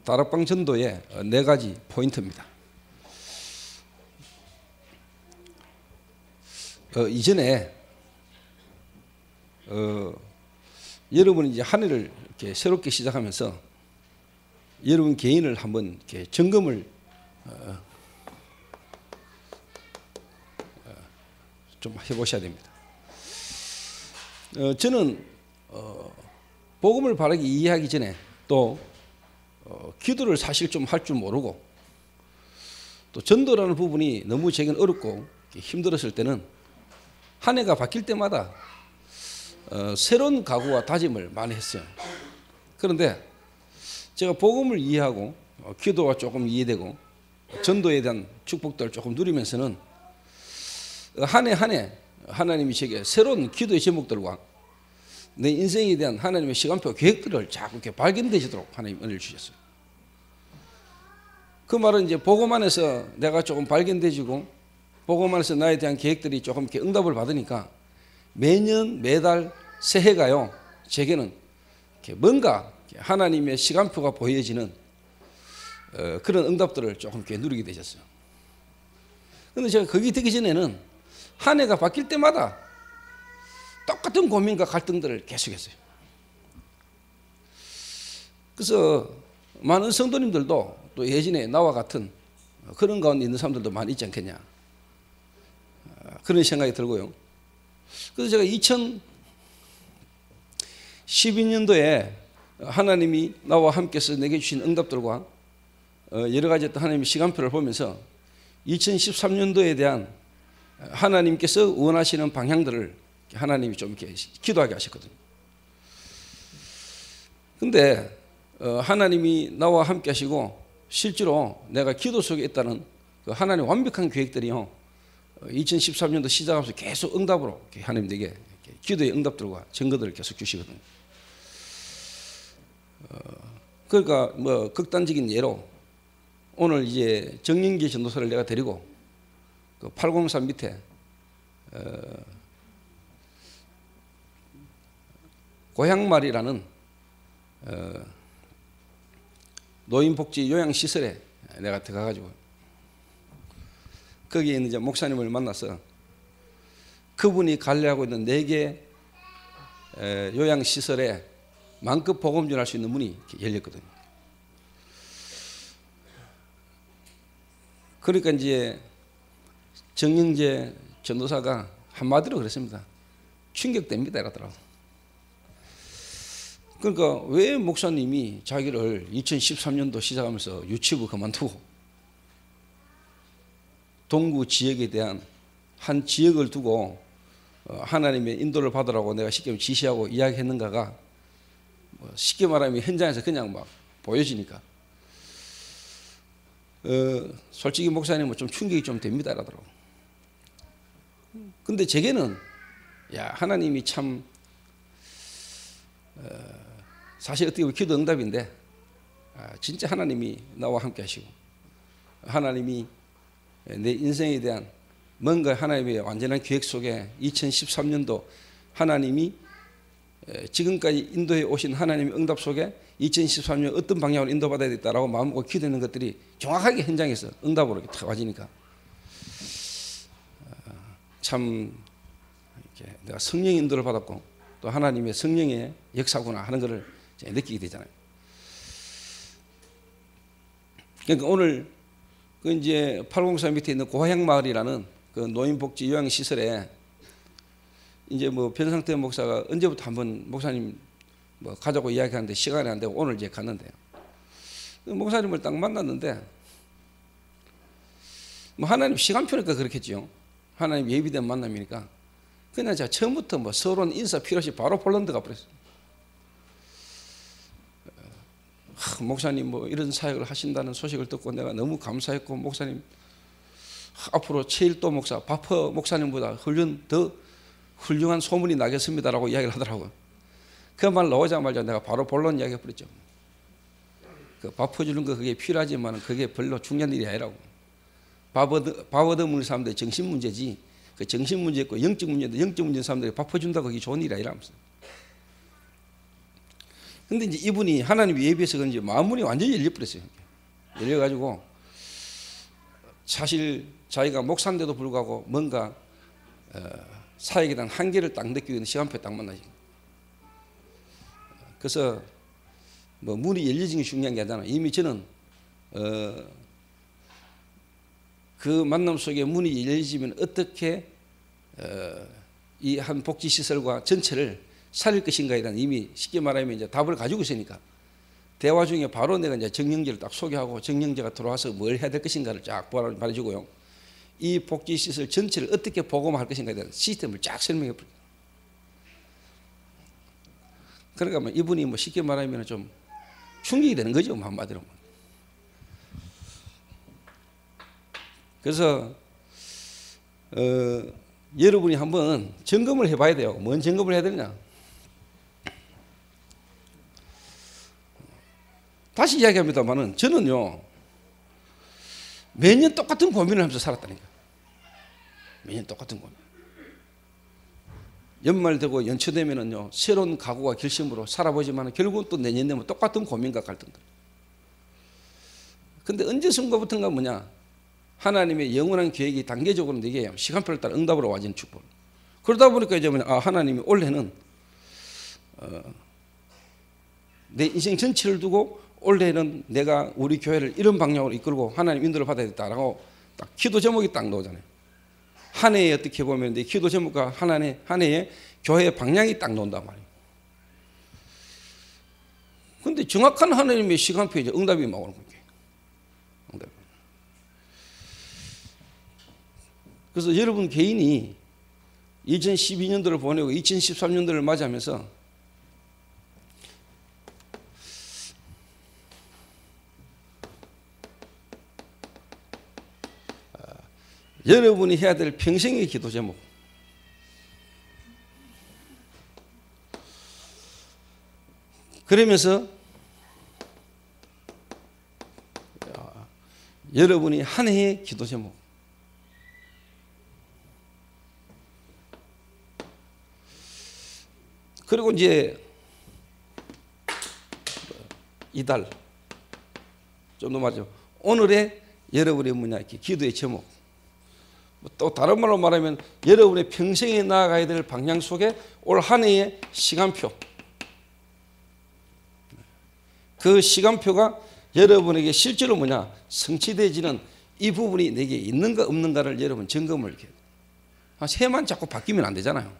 다락방 전도의 4가지 포인트입니다. 이전에 여러분이 이제 한 해를 이렇게 새롭게 시작하면서 여러분 개인을 한번 이렇게 점검을 좀 해보셔야 됩니다. 저는 복음을 바르게 이해하기 전에 또 기도를 사실 좀 할 줄 모르고 또 전도라는 부분이 너무 제겐 어렵고 힘들었을 때는 한 해가 바뀔 때마다 새로운 각오와 다짐을 많이 했어요. 그런데 제가 복음을 이해하고 기도가 조금 이해되고 전도에 대한 축복들을 조금 누리면서는 한 해 한 해 하나님이 제게 새로운 기도의 제목들과 내 인생에 대한 하나님의 시간표 계획들을 자꾸 이렇게 발견되시도록 하나님 은혜를 주셨어요. 그 말은 이제 복음 안에서 내가 조금 발견되지고 복음 안에서 나에 대한 계획들이 조금 이렇게 응답을 받으니까 매년 매달 새해가요 제게는 이렇게 뭔가 하나님의 시간표가 보여지는 그런 응답들을 조금 이렇게 누리게 되셨어요. 그런데 제가 거기 되기 전에는 한 해가 바뀔 때마다 똑같은 고민과 갈등들을 계속했어요. 그래서 많은 성도님들도 또 예전에 나와 같은 그런 가운데 있는 사람들도 많이 있지 않겠냐 그런 생각이 들고요. 그래서 제가 2012년도에 하나님이 나와 함께서 내게 주신 응답들과 여러 가지 어떤 하나님의 시간표를 보면서 2013년도에 대한 하나님께서 원하시는 방향들을 하나님이 좀 이렇게 기도하게 하셨거든요. 근데 하나님이 나와 함께 하시고 실제로 내가 기도 속에 있다는 그 하나님의 완벽한 계획들이요 2013년도 시작하면서 계속 응답으로 하나님 내게 기도의 응답들과 증거들을 계속 주시거든요. 그러니까 뭐 극단적인 예로 오늘 이제 정영기 전도사를 내가 데리고 그 803 밑에 고향마을이라는 노인복지 요양시설에 내가 들어가가지고 거기에 있는 이제 목사님을 만나서 그분이 관리하고 있는 4개 요양시설에 만급 복음 전할 수 있는 문이 열렸거든요. 그러니까 이제 정영재 전도사가 한마디로 그랬습니다. 충격됩니다 이러더라고요. 그러니까 왜 목사님이 자기를 2013년도 시작하면서 유치부 그만두고 동구 지역에 대한 한 지역을 두고 하나님의 인도를 받으라고 내가 쉽게 지시하고 이야기했는가가 쉽게 말하면 현장에서 그냥 막 보여지니까 솔직히 목사님은 좀 충격이 좀 됩니다 이러더라고요. 근데 제게는 야 하나님이 참 사실 어떻게 보면 기도 응답인데 진짜 하나님이 나와 함께 하시고 하나님이 내 인생에 대한 뭔가 하나님의 완전한 계획 속에 2013년도 하나님이 지금까지 인도해 오신 하나님의 응답 속에 2013년 어떤 방향으로 인도받아야 되겠다라고 마음먹고 기도하는 것들이 정확하게 현장에서 응답으로 이렇게 탁 와지니까 참 이렇게 내가 성령의 인도를 받았고 또 하나님의 성령의 역사구나 하는 것을 느끼게 되잖아요. 그러니까 오늘 그 이제 803 밑에 있는 고향마을이라는 그 노인복지 요양시설에 이제 뭐 변상태 목사가 언제부터 한번 목사님 뭐 가자고 이야기하는데 시간이 안 되고 오늘 이제 갔는데요. 목사님을 딱 만났는데 뭐 하나님 시간표니까 그렇겠죠. 하나님 예비된 만남이니까 그냥 제가 처음부터 뭐 서론 인사 필요 없이 바로 폴란드 가버렸어요. 목사님 뭐 이런 사역을 하신다는 소식을 듣고 내가 너무 감사했고 목사님 앞으로 최일도 목사 바퍼 목사님보다 더 훌륭한 소문이 나겠습니다라고 이야기를 하더라고요. 그 말 나오자마자 내가 바로 본론 이야기해 버렸죠. 그 밥 퍼주는 거 그게 필요하지만 그게 별로 중요한 일이 아니라고. 밥 얻어먹는 사람들의 정신 문제지 그 정신 문제 있고 영적 문제인데 영적 문제 사람들이 밥 퍼준다고 그게 좋은 일이 아니라면서. 근데 이제 이분이 하나님 예비해서 그런지 마음문이 완전히 열려버렸어요. 열려가지고 사실 자기가 목사인데도 불구하고 뭔가 사역에 대한 한계를 딱 느끼고 있는 시간표에 딱 만나지. 그래서 뭐 문이 열려진 게 중요한 게 아니잖아요. 이미 저는 그 만남 속에 문이 열리지면 어떻게 이 한 복지시설과 전체를 살릴 것인가에 대한 이미 쉽게 말하면 이제 답을 가지고 있으니까 대화 중에 바로 내가 이제 정영재를 딱 소개하고 정영재가 들어와서 뭘 해야 될 것인가를 쫙 말해주고요. 이 복지시설 전체를 어떻게 복음화할 것인가에 대한 시스템을 쫙 설명해 버려요. 그러니까 뭐 이분이 뭐 쉽게 말하면 좀 충격이 되는 거죠, 한마디로. 그래서 여러분이 한번 점검을 해봐야 돼요. 뭔 점검을 해야 되느냐? 다시 이야기합니다만은 저는요 매년 똑같은 고민을 하면서 살았다니까. 매년 똑같은 고민. 연말 되고 연초 되면은요 새로운 각오와 결심으로 살아보지만 결국은 또 내년 되면 똑같은 고민과 갈등들. 근데 언제선가부터인가 뭐냐, 하나님의 영원한 계획이 단계적으로 내게 시간표를 따라 응답으로 와지는 축복. 그러다 보니까 이제 뭐냐, 하나님이 올해는 내 인생 전체를 두고 올해는 내가 우리 교회를 이런 방향으로 이끌고 하나님 인도를 받아야겠다라고 딱 기도 제목이 딱 나오잖아요. 한 해에 어떻게 보면 내 기도 제목과 한 해에 교회의 방향이 딱 나온단 말이에요. 그런데 정확한 하나님의 시간표에 이제 응답이 막 오는 거예요. 응답. 그래서 여러분 개인이 2012년도를 보내고 2013년도를 맞이하면서 여러분이 해야 될 평생의 기도 제목, 그러면서 여러분이 한 해의 기도 제목, 그리고 이제 이달 좀 더 말하죠. 오늘의 여러분의 뭐냐 이렇게 기도의 제목. 또 다른 말로 말하면 여러분의 평생에 나아가야 될 방향 속에 올 한 해의 시간표, 그 시간표가 여러분에게 실제로 뭐냐 성취되지는 이 부분이 내게 있는가 없는가를 여러분 점검을 이렇게 새만 자꾸 바뀌면 안 되잖아요.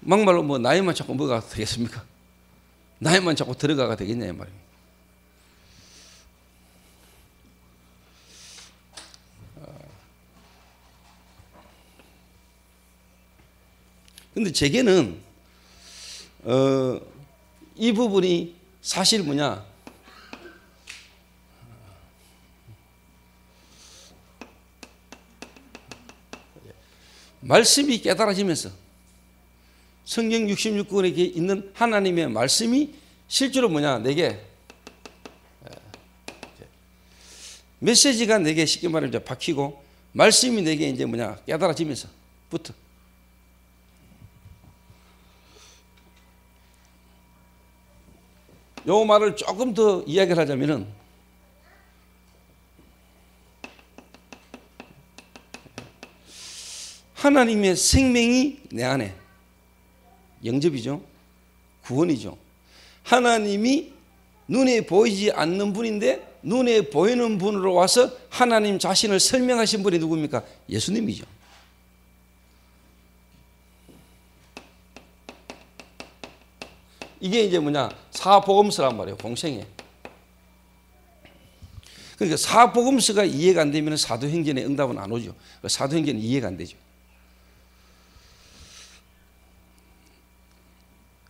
막말로 뭐 나이만 자꾸 뭐가 되겠습니까? 나이만 자꾸 들어가가 되겠냐 이 말이에요. 근데 제게는 이 부분이 사실 뭐냐, 말씀이 깨달아지면서 성경 66권에 있는 하나님의 말씀이 실제로 뭐냐 내게 메시지가 내게 쉽게 말하면 박히고 말씀이 내게 이제 뭐냐 깨달아지면서부터 요 말을 조금 더 이야기를 하자면은 하나님의 생명이 내 안에 영접이죠. 구원이죠. 하나님이 눈에 보이지 않는 분인데 눈에 보이는 분으로 와서 하나님 자신을 설명하신 분이 누굽니까? 예수님이죠. 이게 이제 뭐냐 사복음서란 말이에요. 공생애. 그러니까 사복음서가 이해가 안 되면 사도행전의 응답은 안 오죠. 사도행전은 이해가 안 되죠.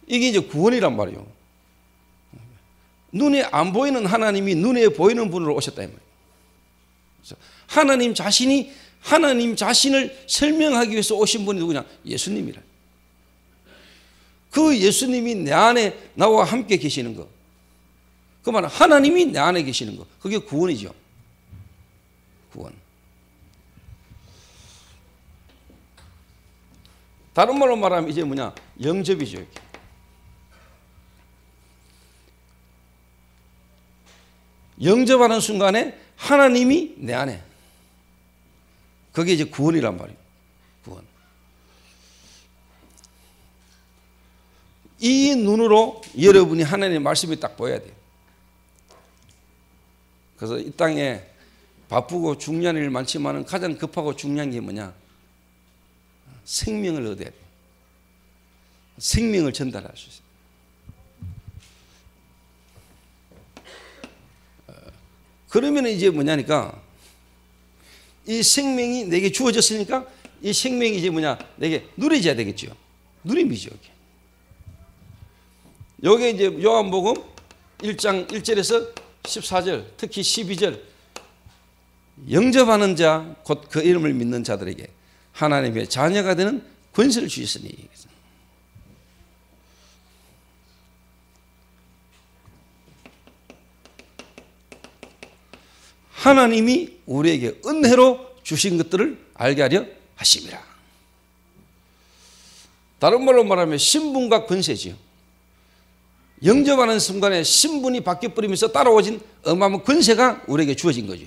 이게 이제 구원이란 말이에요. 눈에 안 보이는 하나님이 눈에 보이는 분으로 오셨다 이 말이에요. 그래서 하나님 자신이 하나님 자신을 설명하기 위해서 오신 분이 누구냐? 예수님이라. 그 예수님이 내 안에 나와 함께 계시는 것. 그 말은 하나님이 내 안에 계시는 것. 그게 구원이죠. 구원. 다른 말로 말하면 이제 뭐냐? 영접이죠. 이렇게. 영접하는 순간에 하나님이 내 안에. 그게 이제 구원이란 말이에요. 구원. 이 눈으로 여러분이 하나님의 말씀이 딱 보여야 돼요. 그래서 이 땅에 바쁘고 중요한 일 많지만 가장 급하고 중요한 게 뭐냐? 생명을 얻어야 돼요. 생명을 전달할 수 있어요. 그러면 이제 뭐냐니까 이 생명이 내게 주어졌으니까 이 생명이 이제 뭐냐? 내게 누려져야 되겠죠. 누림이죠. 여기 이제 요한복음 1장 1절에서 14절, 특히 12절, 영접하는 자, 곧 그 이름을 믿는 자들에게 하나님의 자녀가 되는 권세를 주셨으니. 하나님이 우리에게 은혜로 주신 것들을 알게 하려 하심이라. 다른 말로 말하면 신분과 권세지요. 영접하는 순간에 신분이 바뀌어버리면서 따라오진 어마어마한 권세가 우리에게 주어진 거죠.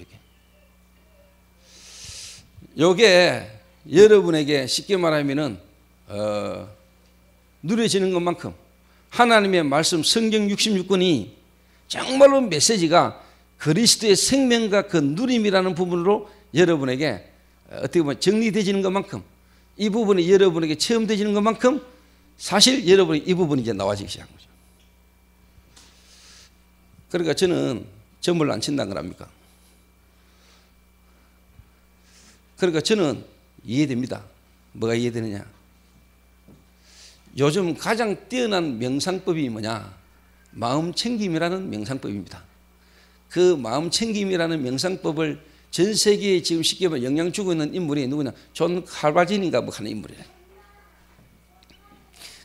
이게 여러분에게 쉽게 말하면은 누려지는 것만큼 하나님의 말씀 성경 66권이 정말로 메시지가 그리스도의 생명과 그 누림이라는 부분으로 여러분에게 어떻게 보면 정리되지는 것만큼, 이 부분이 여러분에게 체험되지는 것만큼 사실 여러분이 이 부분이 이제 나와지기 시작한 거죠. 그러니까 저는 점을 안 친다는 걸 압니까? 그러니까 저는 이해됩니다. 뭐가 이해되느냐? 요즘 가장 뛰어난 명상법이 뭐냐? 마음 챙김이라는 명상법입니다. 그 마음 챙김이라는 명상법을 전 세계에 지금 쉽게 말해 영향 주고 있는 인물이 누구냐? 존 칼바진인가 뭐 하는 인물이래.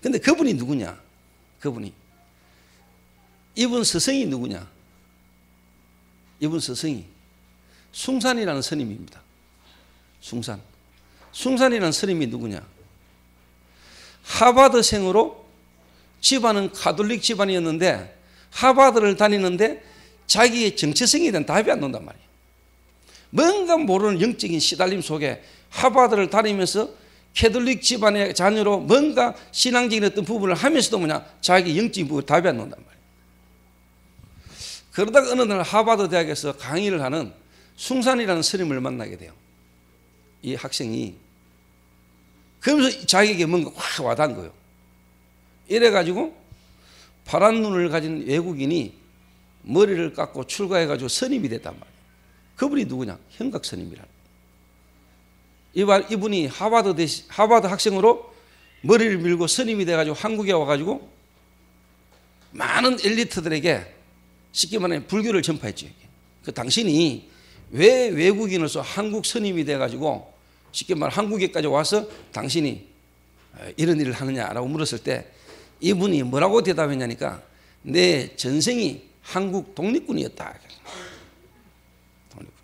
근데 그분이 누구냐? 그분이. 이분 스승이 누구냐? 이분 스승이 숭산이라는 스님입니다. 숭산. 숭산이라는 스님이 누구냐? 하버드생으로 집안은 가톨릭 집안이었는데 하버드를 다니는데 자기의 정체성에 대한 답이 안 나온단 말이에요. 뭔가 모르는 영적인 시달림 속에 하버드를 다니면서 캐톨릭 집안의 자녀로 뭔가 신앙적인 어떤 부분을 하면서도 뭐냐? 자기 영적인 부분에 답이 안 나온단 말이에요. 그러다가 어느 날 하버드 대학에서 강의를 하는 숭산이라는 스님을 만나게 돼요. 이 학생이. 그러면서 자기에게 뭔가 확 와닿은 거예요. 이래가지고 파란 눈을 가진 외국인이 머리를 깎고 출가해가지고 스님이 됐단 말이에요. 그분이 누구냐? 현각 스님이라. 이분이 하버드 학생으로 머리를 밀고 스님이 돼가지고 한국에 와가지고 많은 엘리트들에게 쉽게 말하면 불교를 전파했죠. 그 당신이 왜 외국인으로서 한국 스님이 돼가지고 쉽게 말하면 한국에까지 와서 당신이 이런 일을 하느냐라고 물었을 때 이분이 뭐라고 대답했냐니까 내 전생이 한국 독립군이었다. 독립군.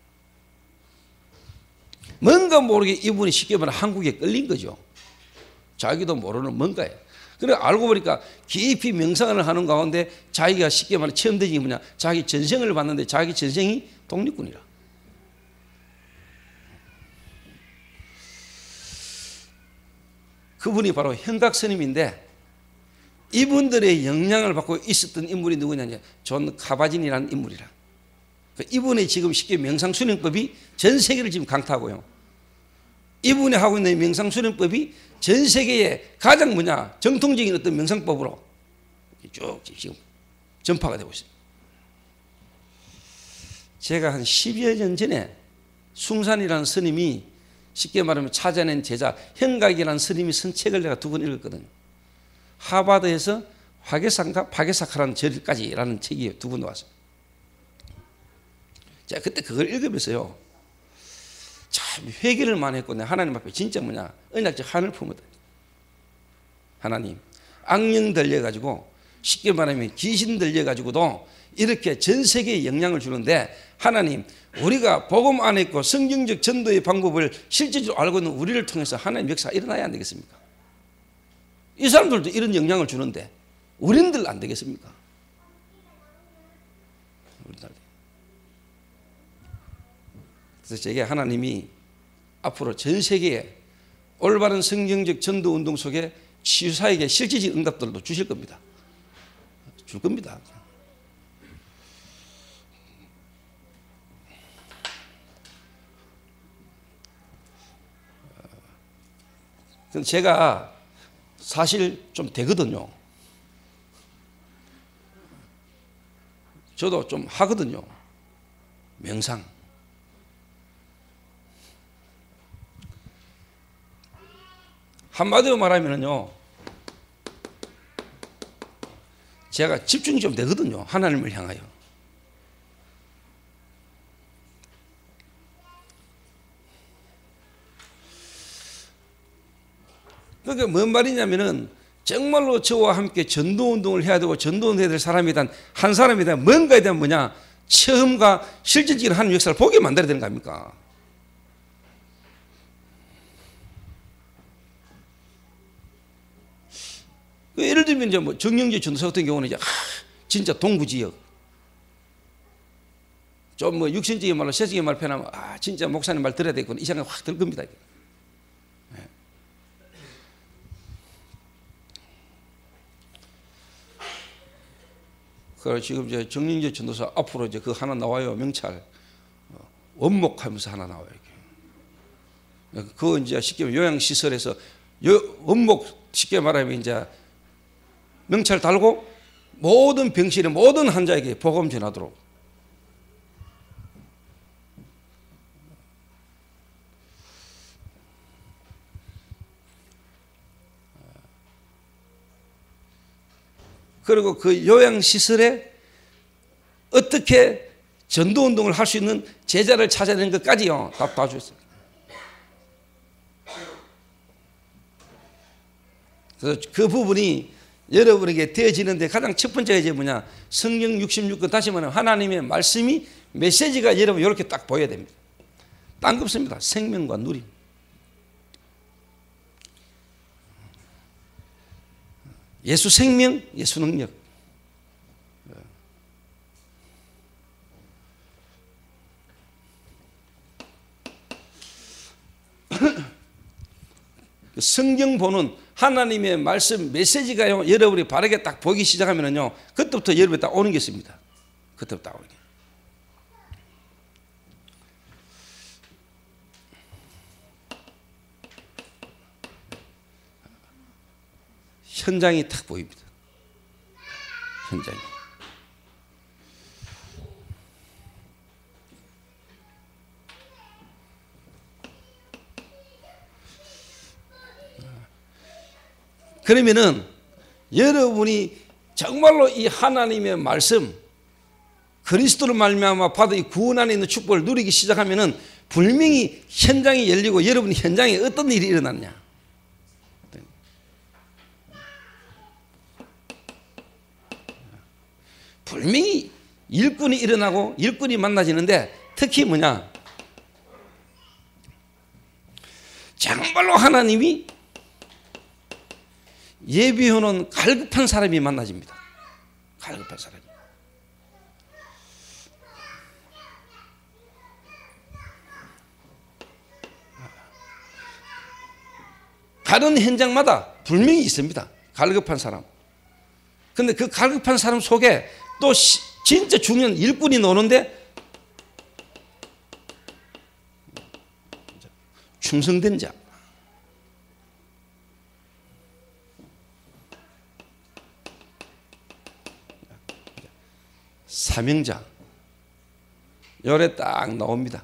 뭔가 모르게 이분이 쉽게 말하면 한국에 끌린 거죠. 자기도 모르는 뭔가예요. 그래 알고 보니까 깊이 명상을 하는 가운데 자기가 쉽게 말하면 체험된 게 뭐냐? 자기 전생을 봤는데 자기 전생이 독립군이라. 그분이 바로 현각 스님인데 이분들의 영향을 받고 있었던 인물이 누구냐? 존 카바진이라는 인물이라. 이분의 지금 쉽게 명상수련법이 전 세계를 지금 강타하고요. 이분이 하고 있는 명상수련법이 전 세계에 가장 뭐냐? 정통적인 어떤 명상법으로 쭉 지금 전파가 되고 있습니다. 제가 한 10여 년 전에 숭산이라는 스님이 쉽게 말하면 찾아낸 제자 현각이라는 스님이 쓴 책을 내가 2권 읽었거든요. 하버드에서 화개사인가 파괴사카라는 절까지라는 책이 2권 나왔어요. 제가 그때 그걸 읽으면서요, 참 회개를 많이 했고 내가 하나님 앞에 진짜 뭐냐 언약적 한을 품었다. 하나님, 악령 들려가지고 쉽게 말하면 귀신 들려가지고도 이렇게 전 세계에 영향을 주는데 하나님, 우리가 복음 안에 있고 성경적 전도의 방법을 실질적으로 알고 있는 우리를 통해서 하나님 역사가 일어나야 안 되겠습니까? 이 사람들도 이런 영향을 주는데 우리들 안 되겠습니까? 그래서 제게 하나님이 앞으로 전 세계에 올바른 성경적 전도 운동 속에 치유사에게 실질적인 응답들도 주실 겁니다. 줄 겁니다. 제가 사실 좀 되거든요. 저도 좀 하거든요. 명상. 한마디로 말하면요, 제가 집중이 좀 되거든요. 하나님을 향하여. 그러니까 뭔 말이냐면은 정말로 저와 함께 전도운동을 해야 되고 전도운동을 해야 될 사람에 대한 한 사람에 대한 뭔가에 대한 뭐냐 체험과 실질적인 하나님 역사를 보게 만들어야 되는 거 아닙니까? 예를 들면 이제 뭐 정영재 전도사 같은 경우는 이제 진짜 동부 지역 좀 뭐 육신적인 말로 세속의 말 표현하면 진짜 목사님 말 들어야 되겠구나 이 생각 확 들 겁니다. 그래서 지금 이제 정영재 전도사 앞으로 이제 그 하나 나와요. 명찰 원목하면서 하나 나와요. 그거 이제 쉽게 요양시설에서 원목 쉽게 말하면 이제 명찰 달고 모든 병실의 모든 환자에게 복음 전하도록. 그리고 그 요양시설에 어떻게 전도운동을 할 수 있는 제자를 찾아내는 것까지요 다 봐주셨어요. 그래서 그 부분이 여러분에게 되어지는데 가장 첫 번째가 이제 뭐냐 성경 66권 다시 말하면 하나님의 말씀이 메시지가 여러분 이렇게 딱 보여야 됩니다. 딴 거 없습니다. 생명과 누림. 예수 생명, 예수 능력. 성경 보는 하나님의 말씀 메시지가요 여러분이 바르게 딱 보기 시작하면요 그때부터 여러분이 딱 오는 게 있습니다. 그때부터 딱 오는 게. 현장이 탁 보입니다. 현장이. 그러면은 여러분이 정말로 이 하나님의 말씀 그리스도를 말미암아 받은 이 구원 안에 있는 축복을 누리기 시작하면은 분명히 현장이 열리고 여러분 현장에 어떤 일이 일어났냐 분명히 일꾼이 일어나고 일꾼이 만나지는데 특히 뭐냐 정말로 하나님이 예비해놓은 갈급한 사람이 만나집니다. 갈급한 사람이. 다른 현장마다 분명히 있습니다. 갈급한 사람. 근데 그 갈급한 사람 속에 또 진짜 중요한 일꾼이 노는데 충성된 자. 사명자 요래 딱 나옵니다.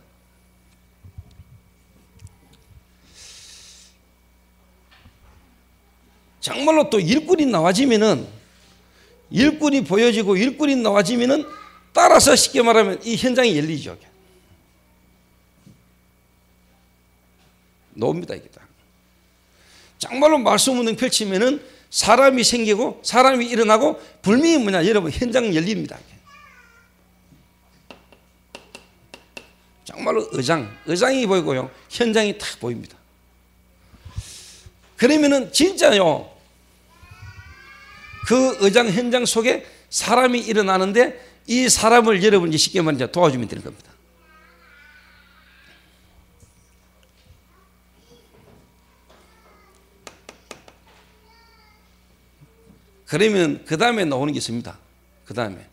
정말로 또 일꾼이 나와지면은 일꾼이 보여지고 일꾼이 나와지면은 따라서 쉽게 말하면 이 현장이 열리죠. 나옵니다 이게 다. 정말로 말씀 운동 펼치면은 사람이 생기고 사람이 일어나고 분명히 뭐냐 여러분 현장 열립니다. 정말로 의장이 보이고요. 현장이 딱 보입니다. 그러면은 진짜요. 그 의장 현장 속에 사람이 일어나는데 이 사람을 여러분이 쉽게 말해 도와주면 되는 겁니다. 그러면 그 다음에 나오는 게 있습니다. 그 다음에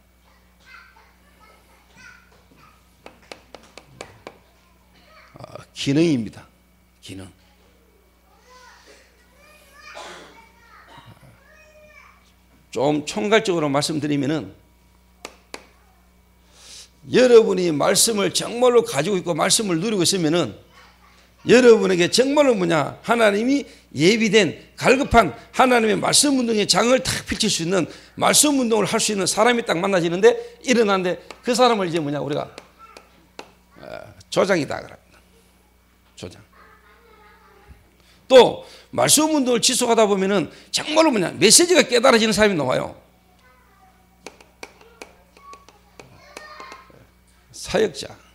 기능입니다. 기능. 좀 총괄적으로 말씀드리면은 여러분이 말씀을 정말로 가지고 있고 말씀을 누리고 있으면은 여러분에게 정말로 뭐냐 하나님이 예비된 갈급한 하나님의 말씀 운동의 장을 탁 펼칠 수 있는 말씀 운동을 할 수 있는 사람이 딱 만나지는데 일어나는데 그 사람을 이제 뭐냐 우리가 조장이다 그럽니다. 조장. 또 말씀 운동을 지속하다 보면은 정말로 뭐냐 메시지가 깨달아지는 사람이 나와요. 사역자.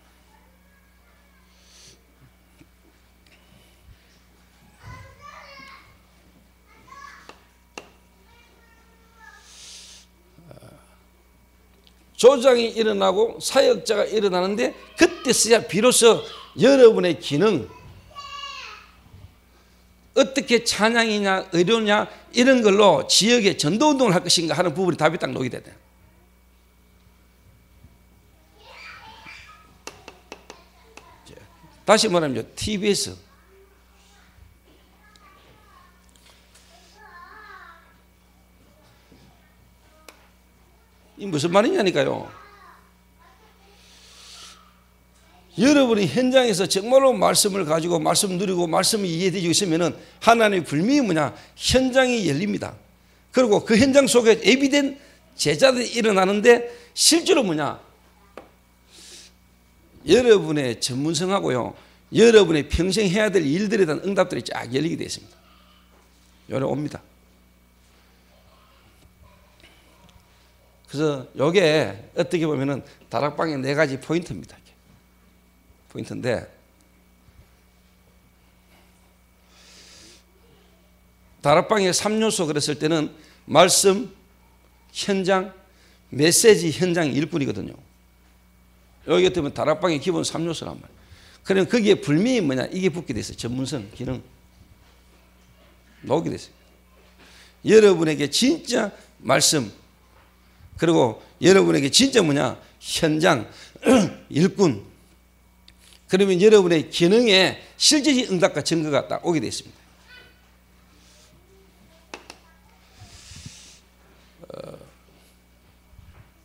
조장이 일어나고 사역자가 일어나는데 그때서야 비로소 여러분의 기능 어떻게 찬양이냐 의료냐 이런 걸로 지역에 전도운동을 할 것인가 하는 부분이 답이 딱 놓이게 돼요. 다시 말하면 TBS 이 무슨 말이냐니까요. 여러분이 현장에서 정말로 말씀을 가지고 말씀 누리고 말씀이 이해되고 있으면은 하나님의 불미이 뭐냐 현장이 열립니다. 그리고 그 현장 속에 예비된 제자들이 일어나는데 실제로 뭐냐 여러분의 전문성하고요 여러분의 평생 해야 될 일들에 대한 응답들이 쫙 열리게 되어 있습니다. 요래 옵니다. 그래서 요게 어떻게 보면은 다락방의 4가지 포인트입니다. 포인트인데 다락방의 3요소 그랬을 때는 말씀, 현장, 메시지, 현장 일꾼이거든요. 여기 때문에 다락방의 기본 3요소란 말이에요. 그러면 거기에 불미이 뭐냐 이게 붙게 됐어요. 전문성, 기능 나오게 됐어요. 여러분에게 진짜 말씀 그리고 여러분에게 진짜 뭐냐 현장 일꾼 그러면 여러분의 기능에 실제적인 응답과 증거가 딱 오게 되어 있습니다.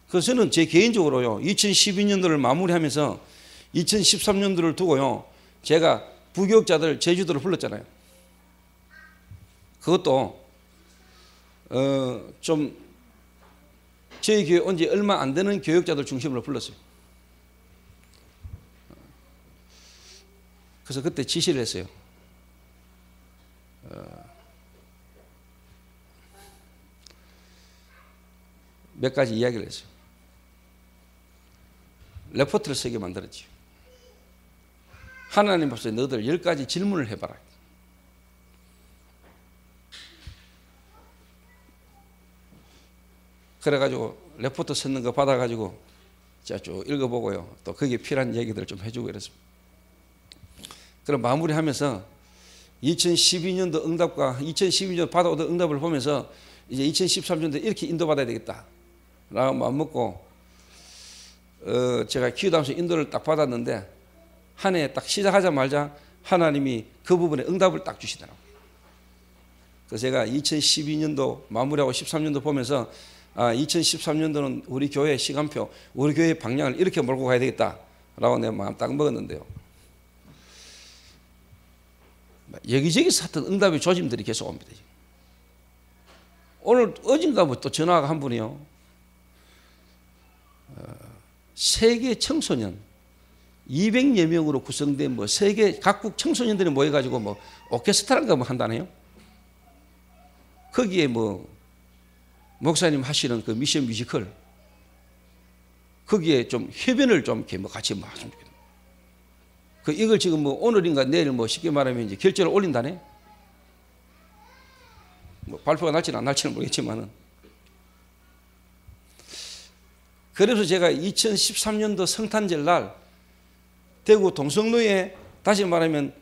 그래서 저는 제 개인적으로요 2012년도를 마무리하면서 2013년도를 두고요 제가 부교육자들 제주도를 불렀잖아요. 그것도 좀 저희 교회 온 지 얼마 안 되는 교육자들 중심으로 불렀어요. 그래서 그때 지시를 했어요. 몇 가지 이야기를 했어요. 레포트를 쓰게 만들었죠. 하나님 앞에 너희들 10가지 질문을 해봐라. 그래가지고 레포트 쓰는 거 받아가지고 제가 쭉 읽어보고요. 또 거기에 필요한 얘기들을 좀 해주고 이랬습니다. 그럼 마무리하면서 2012년도 응답과 2012년 받아오던 응답을 보면서 이제 2013년도 이렇게 인도받아야 되겠다 라고 마음먹고 제가 기도하면서 인도를 딱 받았는데 한 해 딱 시작하자마자 하나님이 그 부분에 응답을 딱 주시더라고요. 그래서 제가 2012년도 마무리하고 13년도 보면서 2013년도는 우리 교회 시간표, 우리 교회의 방향을 이렇게 몰고 가야 되겠다라고 내 마음 딱 먹었는데요. 여기저기서 하여튼 응답의 조짐들이 계속 옵니다. 오늘 어젠가 뭐 또 전화가 한 분이요. 세계 청소년 200여 명으로 구성된 뭐 세계 각국 청소년들이 모여가지고 뭐 오케스트라인가 뭐 한다네요. 거기에 뭐 목사님 하시는 그 미션 뮤지컬 거기에 좀 협연을 좀 이렇게 뭐 같이 뭐 하시면 좋겠네요. 그 이걸 지금 뭐 오늘인가 내일 뭐 쉽게 말하면 이제 결제를 올린다네. 뭐 발표가 날지는 안 날지는 모르겠지만은 그래서 제가 2013년도 성탄절 날 대구 동성로에 다시 말하면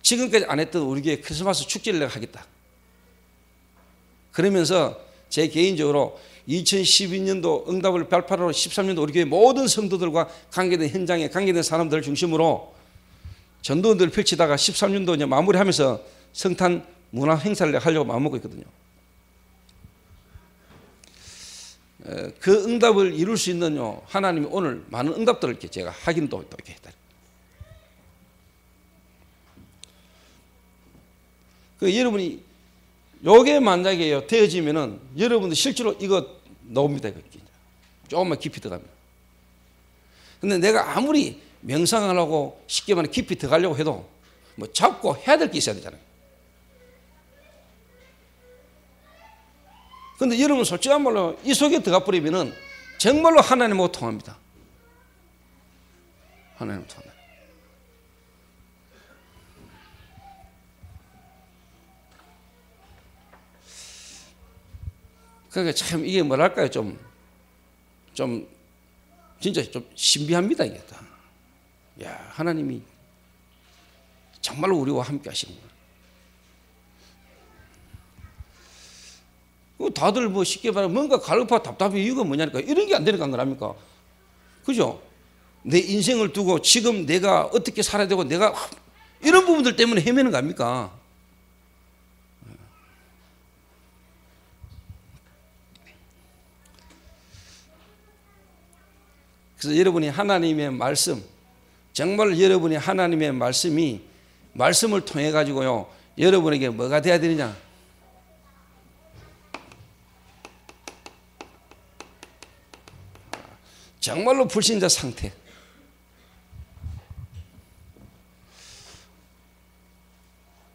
지금까지 안 했던 우리 교회 크리스마스 축제를 내가 하겠다. 그러면서 제 개인적으로 2012년도 응답을 발표하러 13년도 우리 교회 모든 성도들과 관계된 현장에 관계된 사람들을 중심으로 전도원들을 펼치다가 13년도 이제 마무리하면서 성탄 문화 행사를 하려고 마음먹고 있거든요. 그 응답을 이룰 수 있는 하나님이 오늘 많은 응답들을 이렇게 제가 확인도 이렇게 했다. 여러분이 요게 만약에 되어지면은 여러분들 실제로 이거 나옵니다. 조금만 깊이 들어가면. 근데 내가 아무리 명상을 하고 쉽게 말해 깊이 들어가려고 해도 뭐 잡고 해야 될 게 있어야 되잖아요. 근데 여러분 솔직한 말로 이 속에 들어가 버리면은 정말로 하나님하고 통합니다. 하나님하고 통합니다. 그러니까 참 이게 뭐랄까요, 좀 진짜 좀 신비합니다 이게. 야, 하나님이 정말로 우리와 함께 하시는구나. 다들 뭐 쉽게 말하면 뭔가 갈급하고 답답한 이유가 뭐냐니까 이런 게 안 되는 건 아닙니까? 그죠? 내 인생을 두고 지금 내가 어떻게 살아야 되고 내가 이런 부분들 때문에 헤매는 거 아닙니까? 그래서 여러분이 하나님의 말씀, 정말 여러분이 하나님의 말씀을 통해 가지고요, 여러분에게 뭐가 돼야 되느냐? 정말로 불신자 상태.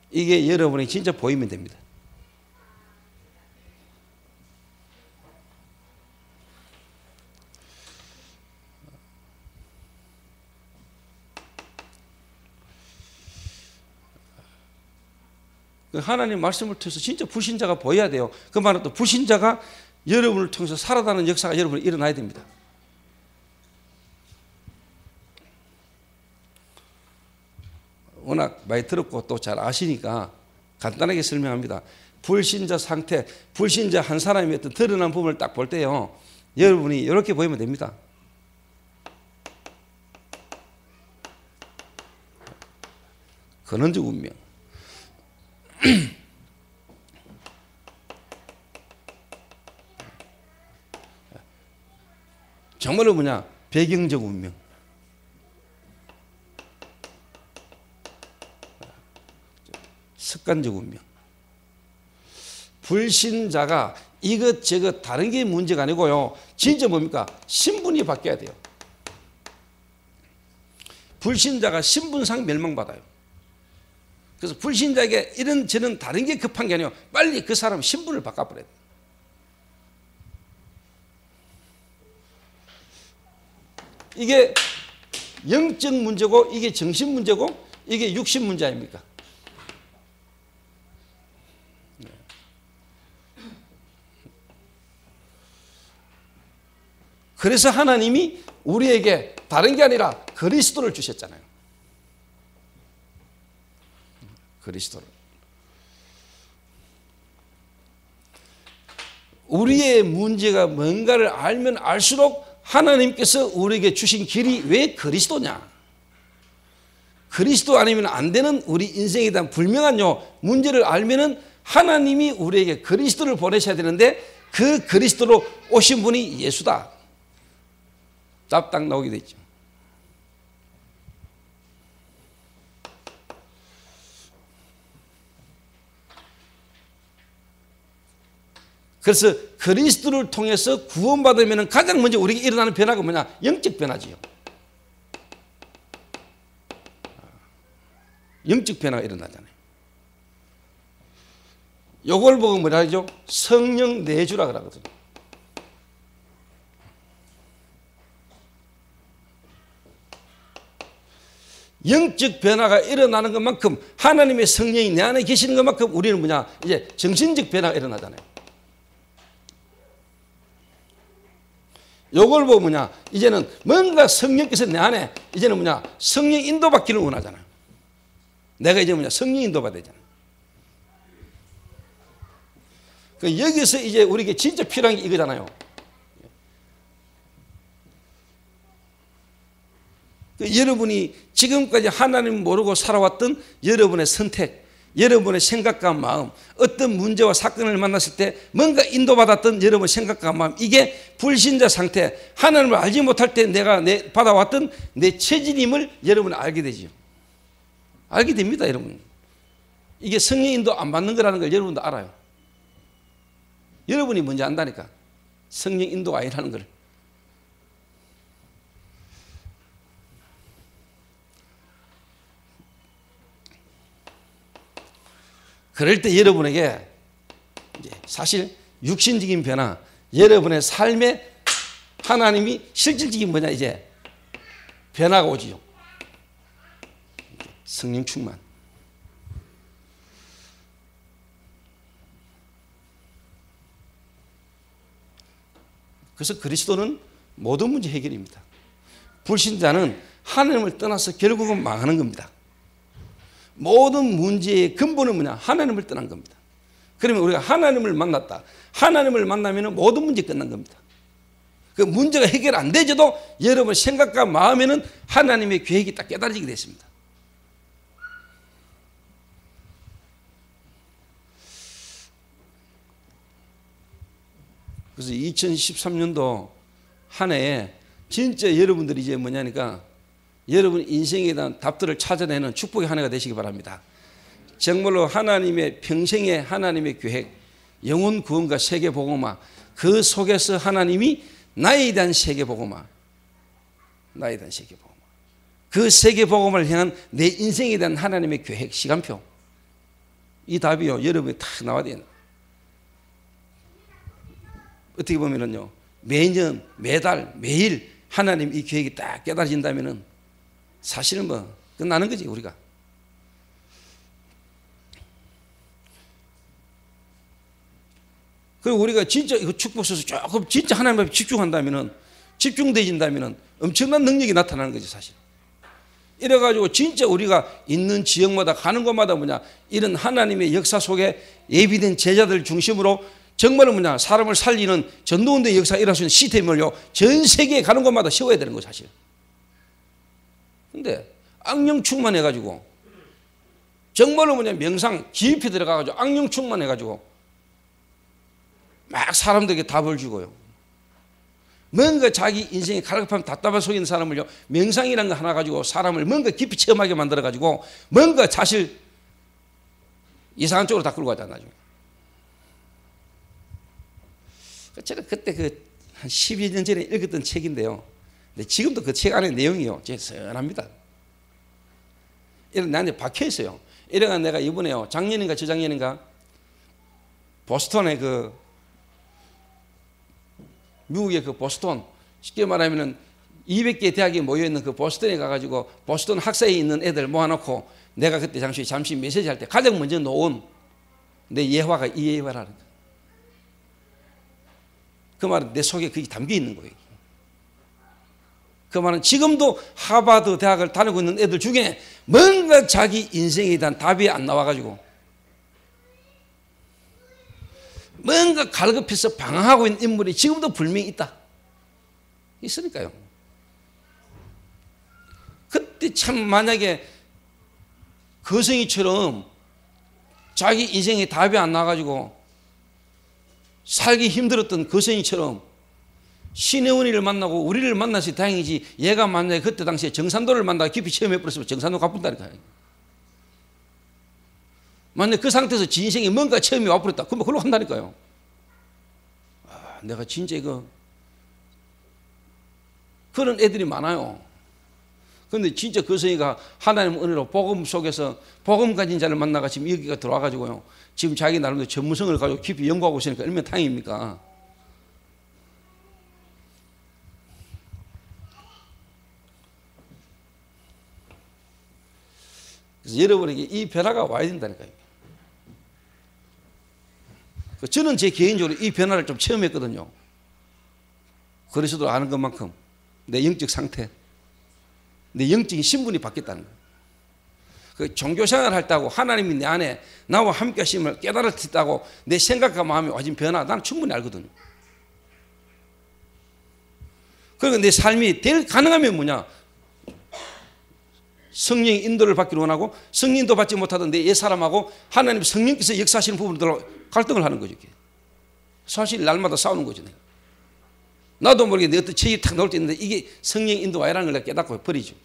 이게 여러분이 진짜 보이면 됩니다. 하나님 말씀을 통해서 진짜 불신자가 보여야 돼요. 그 말은 또 불신자가 여러분을 통해서 살아나는 역사가 여러분이 일어나야 됩니다. 워낙 많이 들었고 또 잘 아시니까 간단하게 설명합니다. 불신자 상태, 불신자 한 사람이 어떤 드러난 부분을 딱 볼 때요, 여러분이 이렇게 보이면 됩니다. 근원적 운명. 정말로 뭐냐? 배경적 운명. 습관적 운명. 불신자가 이것저것 다른 게 문제가 아니고요, 진짜 뭡니까? 신분이 바뀌어야 돼요. 불신자가 신분상 멸망받아요. 그래서 불신자에게 이런 저런 다른 게 급한 게 아니에요. 빨리 그 사람 신분을 바꿔버려야 돼요. 이게 영적 문제고 이게 정신 문제고 이게 육신 문제 아닙니까? 그래서 하나님이 우리에게 다른 게 아니라 그리스도를 주셨잖아요. 그리스도를. 우리의 문제가 뭔가를 알면 알수록 하나님께서 우리에게 주신 길이 왜 그리스도냐? 그리스도 아니면 안 되는 우리 인생에 대한 불명한 문제를 알면은 하나님이 우리에게 그리스도를 보내셔야 되는데 그 그리스도로 오신 분이 예수다. 딱 나오게 됐죠. 그래서 그리스도를 통해서 구원받으면 가장 먼저 우리에게 일어나는 변화가 뭐냐? 영적 변화지요. 영적 변화가 일어나잖아요. 요걸 보고 뭐라 하죠? 성령 내주라 그러거든요. 영적 변화가 일어나는 것만큼 하나님의 성령이 내 안에 계시는 것만큼 우리는 뭐냐? 이제 정신적 변화가 일어나잖아요. 요걸 보면 뭐냐, 이제는 뭔가 성령께서 내 안에 이제는 뭐냐, 성령 인도받기를 원하잖아요. 내가 이제 뭐냐, 성령 인도받아야 되잖아요. 여기서 이제 우리에게 진짜 필요한 게 이거잖아요. 여러분이 지금까지 하나님 모르고 살아왔던 여러분의 선택, 여러분의 생각과 마음, 어떤 문제와 사건을 만났을 때 뭔가 인도받았던 여러분의 생각과 마음, 이게 불신자 상태, 하나님을 알지 못할 때 내가 받아왔던 내 체질임을 여러분은 알게 되죠. 알게 됩니다, 여러분. 이게 성령 인도 안 받는 거라는 걸 여러분도 알아요. 여러분이 먼저 안다니까. 성령 인도가 아니라는 걸. 그럴 때 여러분에게 이제 사실 육신적인 변화, 여러분의 삶에 하나님이 실질적인 뭐냐, 이제 변화가 오지요. 성령 충만. 그래서 그리스도는 모든 문제 해결입니다. 불신자는 하나님을 떠나서 결국은 망하는 겁니다. 모든 문제의 근본은 뭐냐? 하나님을 떠난 겁니다. 그러면 우리가 하나님을 만났다. 하나님을 만나면 모든 문제 끝난 겁니다. 그 문제가 해결 안 되져도 여러분 생각과 마음에는 하나님의 계획이 딱 깨달아지게 됐습니다. 그래서 2013년도 한 해에 진짜 여러분들이 이제 뭐냐니까 여러분 인생에 대한 답들을 찾아내는 축복의 한 해가 되시기 바랍니다. 정말로 하나님의 평생의 하나님의 계획, 영혼 구원과 세계 복음화, 그 속에서 하나님이 나에 대한 세계 복음화, 나에 대한 세계 복음화, 그 세계 복음을 향한 내 인생에 대한 하나님의 계획, 시간표, 이 답이요 여러분이 다 나와야 돼요. 어떻게 보면은요, 매년, 매달, 매일 하나님 이 계획이 딱 깨달아진다면은 사실은 뭐 끝나는 거지, 우리가. 그리고 우리가 진짜 이거 축복 써서 조금 진짜 하나님 앞에 집중한다면은, 집중되진다면은 엄청난 능력이 나타나는 거지, 사실. 이래가지고 진짜 우리가 있는 지역마다 가는 곳마다 뭐냐, 이런 하나님의 역사 속에 예비된 제자들 중심으로 정말로 뭐냐, 사람을 살리는 전도운동 역사가 일어날 수 있는 시스템을요, 전 세계에 가는 곳마다 세워야 되는 거 사실. 근데 악령 충만해가지고 정말로 뭐냐, 명상 깊이 들어가가지고 악령 충만해가지고 막 사람들에게 답을 주고요. 뭔가 자기 인생에 갈급하면 답답한 속에 있는 사람을요, 명상이라는 거 하나 가지고 사람을 뭔가 깊이 체험하게 만들어가지고 뭔가 사실 이상한 쪽으로 다 끌고 가잖아, 나중에. 제가 그때 한 12년 전에 읽었던 책인데요. 근데 지금도 그 책 안에 내용이요, 제 선합니다. 이런 나한테 박혀 있어요. 이래가 내가 이번에요, 작년인가 저작년인가 보스턴에 미국의 그 보스턴, 쉽게 말하면은 200개 대학이 모여있는 그 보스턴에 가가지고 보스턴 학사에 있는 애들 모아놓고 내가 그때 잠시 메시지 할 때 가장 먼저 놓은 내 예화가 이 예화라는 거예요. 그 말은 내 속에 그게 담겨 있는 거예요. 그 말은 지금도 하버드 대학을 다니고 있는 애들 중에 뭔가 자기 인생에 대한 답이 안 나와가지고 뭔가 갈급해서 방황하고 있는 인물이 지금도 분명히 있다. 있으니까요. 그때 참 만약에 거성이처럼 자기 인생에 답이 안 나와가지고 살기 힘들었던 거성이처럼 신의 은혜를 만나고 우리를 만나서 다행이지, 얘가 만약에 그때 당시에 정산도를 만나고 깊이 체험해버렸으면 정산도 갚은다니까요. 만약에 그 상태에서 지 인생에 뭔가 체험이 와버렸다, 그러면 그걸로 한다니까요. 아, 내가 진짜 이거, 그런 애들이 많아요. 그런데 진짜 거성이가 하나님 은혜로 복음 속에서 복음 가진 자를 만나가 지금 여기가 들어와가지고요, 지금 자기 나름대로 전문성을 가지고 깊이 연구하고 있으니까 얼마나 다행입니까? 그래서 여러분에게 이 변화가 와야 된다니까요. 저는 제 개인적으로 이 변화를 좀 체험했거든요. 그리스도를 아는 것만큼 내 영적 상태, 내 영적인 신분이 바뀌었다는 거예요. 그 종교생활을 할 때하고 하나님이 내 안에 나와 함께 하심을 깨달았다고 내 생각과 마음이 와진 변화, 나는 충분히 알거든요. 그리고 내 삶이 가능하면 뭐냐? 성령의 인도를 받기를 원하고 성령 인도 받지 못하던 내 옛사람하고 하나님 성령께서 역사하시는 부분들로 갈등을 하는 거죠. 사실 날마다 싸우는 거죠. 나도 모르게 내 어떤 체이 탁 나올 때 있는데 이게 성령 인도 아니라는 걸 깨닫고 버리죠.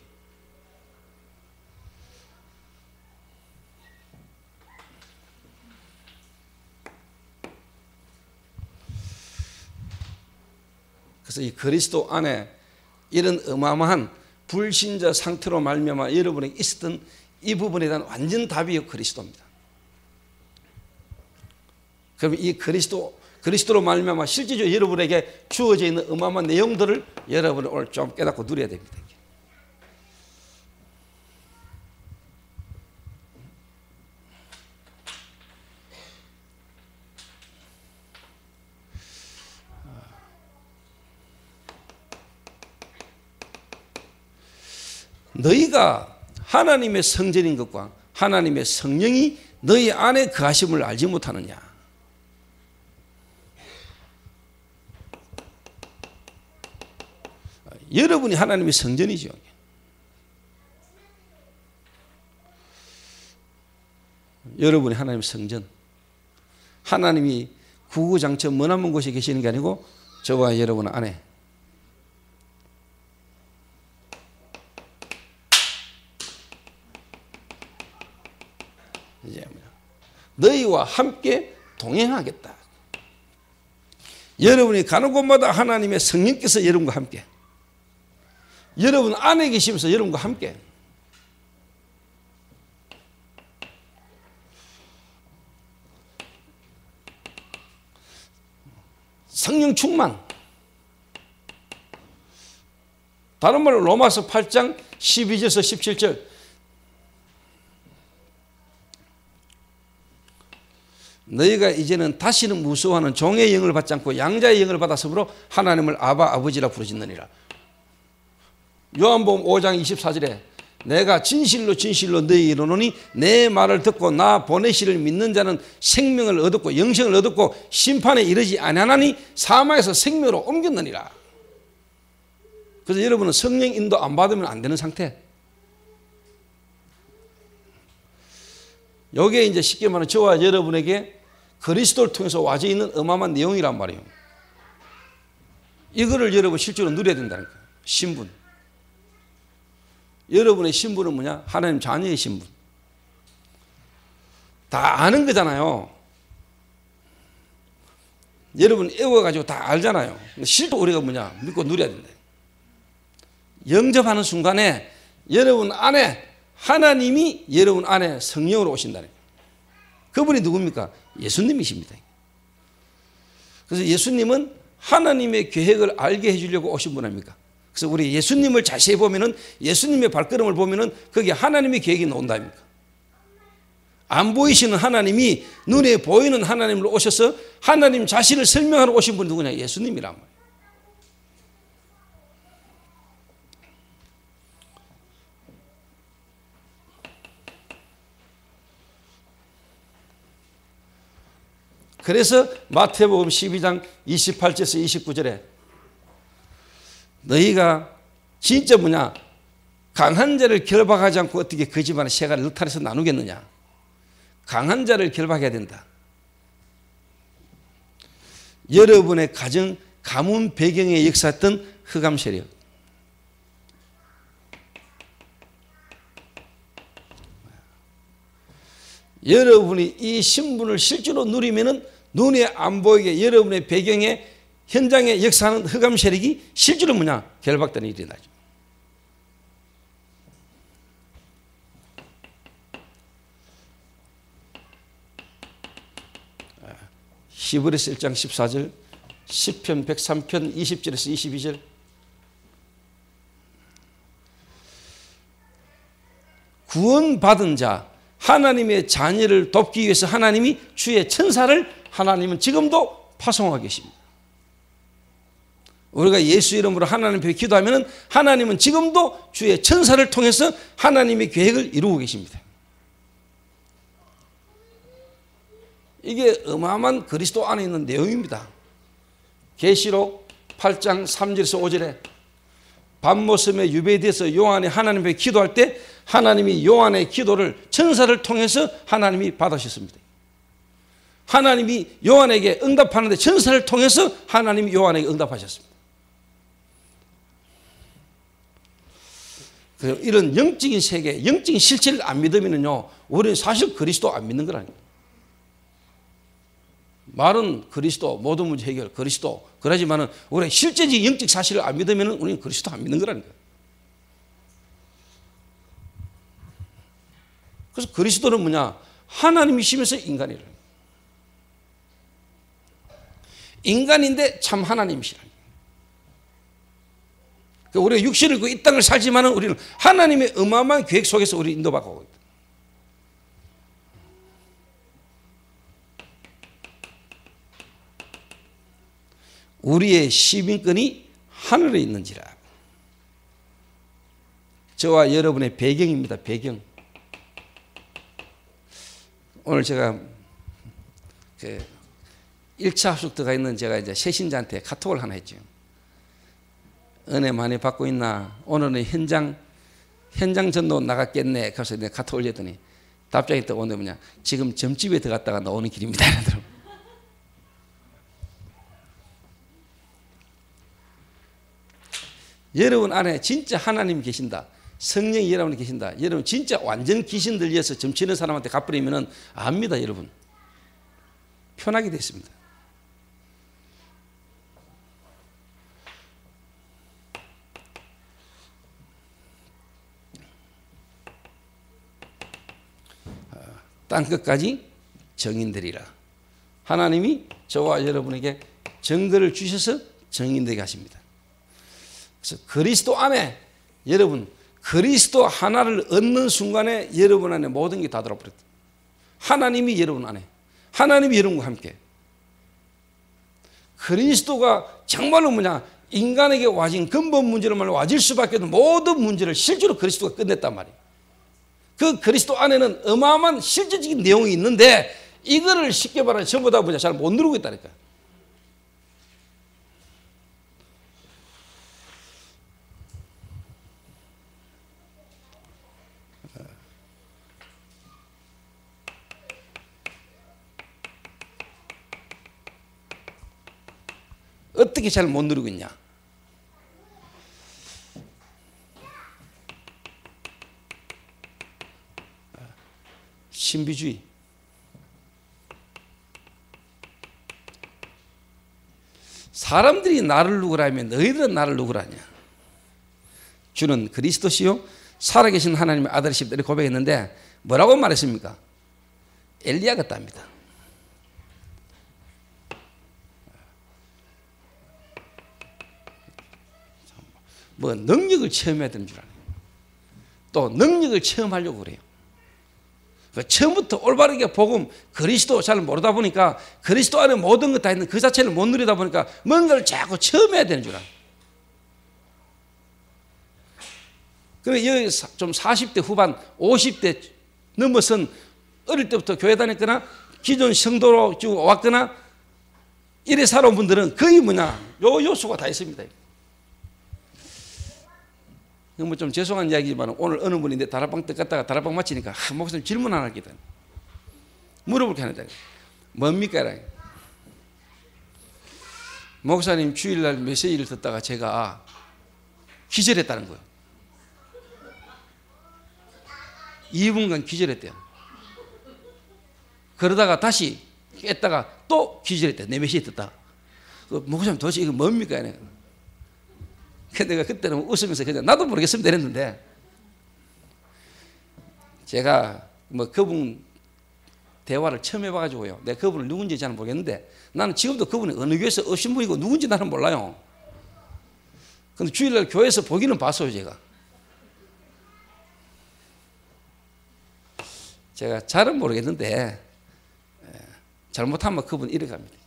그래서 이 그리스도 안에 이런 어마어마한 불신자 상태로 말미암아 여러분에게 있었던 이 부분에 대한 완전 답이 그리스도입니다. 그럼 이 그리스도로 말미암아 실제적으로 여러분에게 주어져 있는 어마어마한 내용들을 여러분은 오늘 좀 깨닫고 누려야 됩니다. 너희가 하나님의 성전인 것과 하나님의 성령이 너희 안에 거하심을 알지 못하느냐. 여러분이 하나님의 성전이죠. 여러분이 하나님의 성전. 하나님이 구구장처 머나먼 곳에 계시는 게 아니고 저와 여러분 안에 이제 너희와 함께 동행하겠다. 여러분이 가는 곳마다 하나님의 성령께서 여러분과 함께, 여러분 안에 계시면서 여러분과 함께. 성령 충만. 다른 말로 로마서 8장 12절에서 17절. 너희가 이제는 다시는 무서워하는 종의 영을 받지 않고 양자의 영을 받았으므로 하나님을 아바 아버지라 부르짖느니라. 요한복음 5장 24절에 내가 진실로 진실로 너희에게 이르노니 내 말을 듣고 나 보내시를 믿는 자는 생명을 얻었고 영생을 얻었고 심판에 이르지 아니하나니 사망에서 생명으로 옮겼느니라. 그래서 여러분은 성령 인도 안 받으면 안 되는 상태. 여기에 이제 쉽게 말하면 저와 여러분에게 그리스도를 통해서 와져 있는 어마어마한 내용이란 말이에요. 이거를 여러분 실제로 누려야 된다는 거예요. 신분. 여러분의 신분은 뭐냐? 하나님 자녀의 신분. 다 아는 거잖아요. 여러분 애워가지고 다 알잖아요. 실도 우리가 뭐냐? 믿고 누려야 된다. 영접하는 순간에 여러분 안에 하나님이 여러분 안에 성령으로 오신다는 거예요. 그분이 누굽니까? 예수님이십니다. 그래서 예수님은 하나님의 계획을 알게 해주려고 오신 분 아닙니까? 그래서 우리 예수님을 자세히 보면은 예수님의 발걸음을 보면은 거기에 하나님의 계획이 나온다 아닙니까? 안 보이시는 하나님이 눈에 보이는 하나님으로 오셔서 하나님 자신을 설명하러 오신 분이 누구냐? 예수님이란 말이에요. 그래서 마태복음 12장 28절에서 29절에 너희가 진짜 뭐냐? 강한 자를 결박하지 않고 어떻게 그 집안의 세가를 늑탈해서 나누겠느냐? 강한 자를 결박해야 된다. 여러분의 가정, 가문 배경에 역사했던 흑암 세력. 여러분이 이 신분을 실제로 누리면은 눈에 안 보이게 여러분의 배경에 현장에 역사하는 흑암 세력이 실제로 뭐냐? 결박되는 일이 나죠. 히브리서 1장 14절, 시편 103편 20절에서 22절. 구원받은 자, 하나님의 자녀를 돕기 위해서 하나님이 주의 천사를 하나님은 지금도 파송하고 계십니다. 우리가 예수 이름으로 하나님 앞에 기도하면 하나님은 지금도 주의 천사를 통해서 하나님의 계획을 이루고 계십니다. 이게 어마어마한 그리스도 안에 있는 내용입니다. 계시록 8장 3절에서 5절에 밤모섬에 유배돼서 요한이 하나님 앞에 기도할 때 하나님이 요한의 기도를 천사를 통해서 하나님이 받으셨습니다. 하나님이 요한에게 응답하는데 천사를 통해서 하나님이 요한에게 응답하셨습니다. 이런 영적인 세계, 영적인 실체를 안 믿으면요, 우리는 사실 그리스도 안 믿는 거라니까요. 말은 그리스도, 모든 문제 해결 그리스도, 그러지만은 우리가 실제적인 영적 사실을 안 믿으면은 우리는 그리스도 안 믿는 거라니까요. 그래서 그리스도는 뭐냐? 하나님이시면서 인간이라. 인간인데 참 하나님이시라. 우리가 육신을 입고 이 땅을 살지만 우리는 하나님의 어마어마한 계획 속에서 우리 인도받고 있다. 우리의 시민권이 하늘에 있는지라. 저와 여러분의 배경입니다. 배경. 오늘 제가 1차 합숙 들어가 있는 제가 이제 새신자한테 카톡을 하나 했죠. 은혜 많이 받고 있나? 오늘은 현장 전도 나갔겠네. 그래서 내가 카톡 올렸더니 답장이 또 오는데 뭐냐? 지금 점집에 들어갔다가 나오는 길입니다. 이러더라고요. 여러분 안에 진짜 하나님이 계신다. 성령이 여러분이 계신다. 여러분 진짜 완전 귀신 들려서 점치는 사람한테 갚으려면 압니다. 여러분. 편하게 됐습니다. 땅 끝까지 정인되리라. 하나님이 저와 여러분에게 증거를 주셔서 정인되게 하십니다. 그래서 그리스도 안에 여러분 그리스도 하나를 얻는 순간에 여러분 안에 모든 게 다 들어버렸다. 하나님이 여러분 안에, 하나님이 여러분과 함께. 그리스도가 정말로 뭐냐? 인간에게 와진 근본 문제를 말로 와질 수밖에 없는 모든 문제를 실제로 그리스도가 끝냈단 말이에요. 그 그리스도 안에는 어마어마한 실제적인 내용이 있는데 이거를 쉽게 말하면 전부 다 뭐냐? 잘 못 누르고 있다니까. 어떻게 잘 못 누리고 있냐? 신비주의. 사람들이 나를 누구라면 너희들은 나를 누구라냐? 주는 그리스도시요 살아계신 하나님의 아들이십니다. 이렇게 고백했는데 뭐라고 말했습니까? 엘리야 같답니다. 뭐 능력을 체험해야 되는 줄 알아요. 또 능력을 체험하려고 그래요. 처음부터 올바르게 복음 그리스도 잘 모르다 보니까 그리스도 안에 모든 것 다 있는 그 자체를 못 누리다 보니까 뭔가를 자꾸 체험해야 되는 줄 알아요. 그래 여기 좀 40대 후반 50대 넘어선 어릴 때부터 교회 다녔거나 기존 성도로 쭉 왔거나 이래 살아온 분들은 거의 뭐냐 요 요소가 다 있습니다. 뭐 좀 죄송한 이야기지만 오늘 어느 분이 내 다락방 때 갔다가 다락방 마치니까 목사님 질문 하나 하겠다. 물어볼 게 하나 있다. 뭡니까? 목사님 주일날 메시지를 듣다가 제가 기절했다는 거예요. 2분간 기절했대요. 그러다가 다시 깼다가 또 기절했대요. 내 메시지 듣다가. 목사님 도대체 이거 뭡니까? 근데 내가 그때는 웃으면서 그냥 나도 모르겠으면 되랬는데 제가 뭐 그분 대화를 처음 해봐가지고요. 내가 그분을 누군지 잘 모르겠는데 나는 지금도 그분이 어느 교회에서 오신 분이고 누군지 나는 몰라요. 근데 주일날 교회에서 보기는 봤어요. 제가 잘은 모르겠는데 잘못하면 그분 이래 갑니다.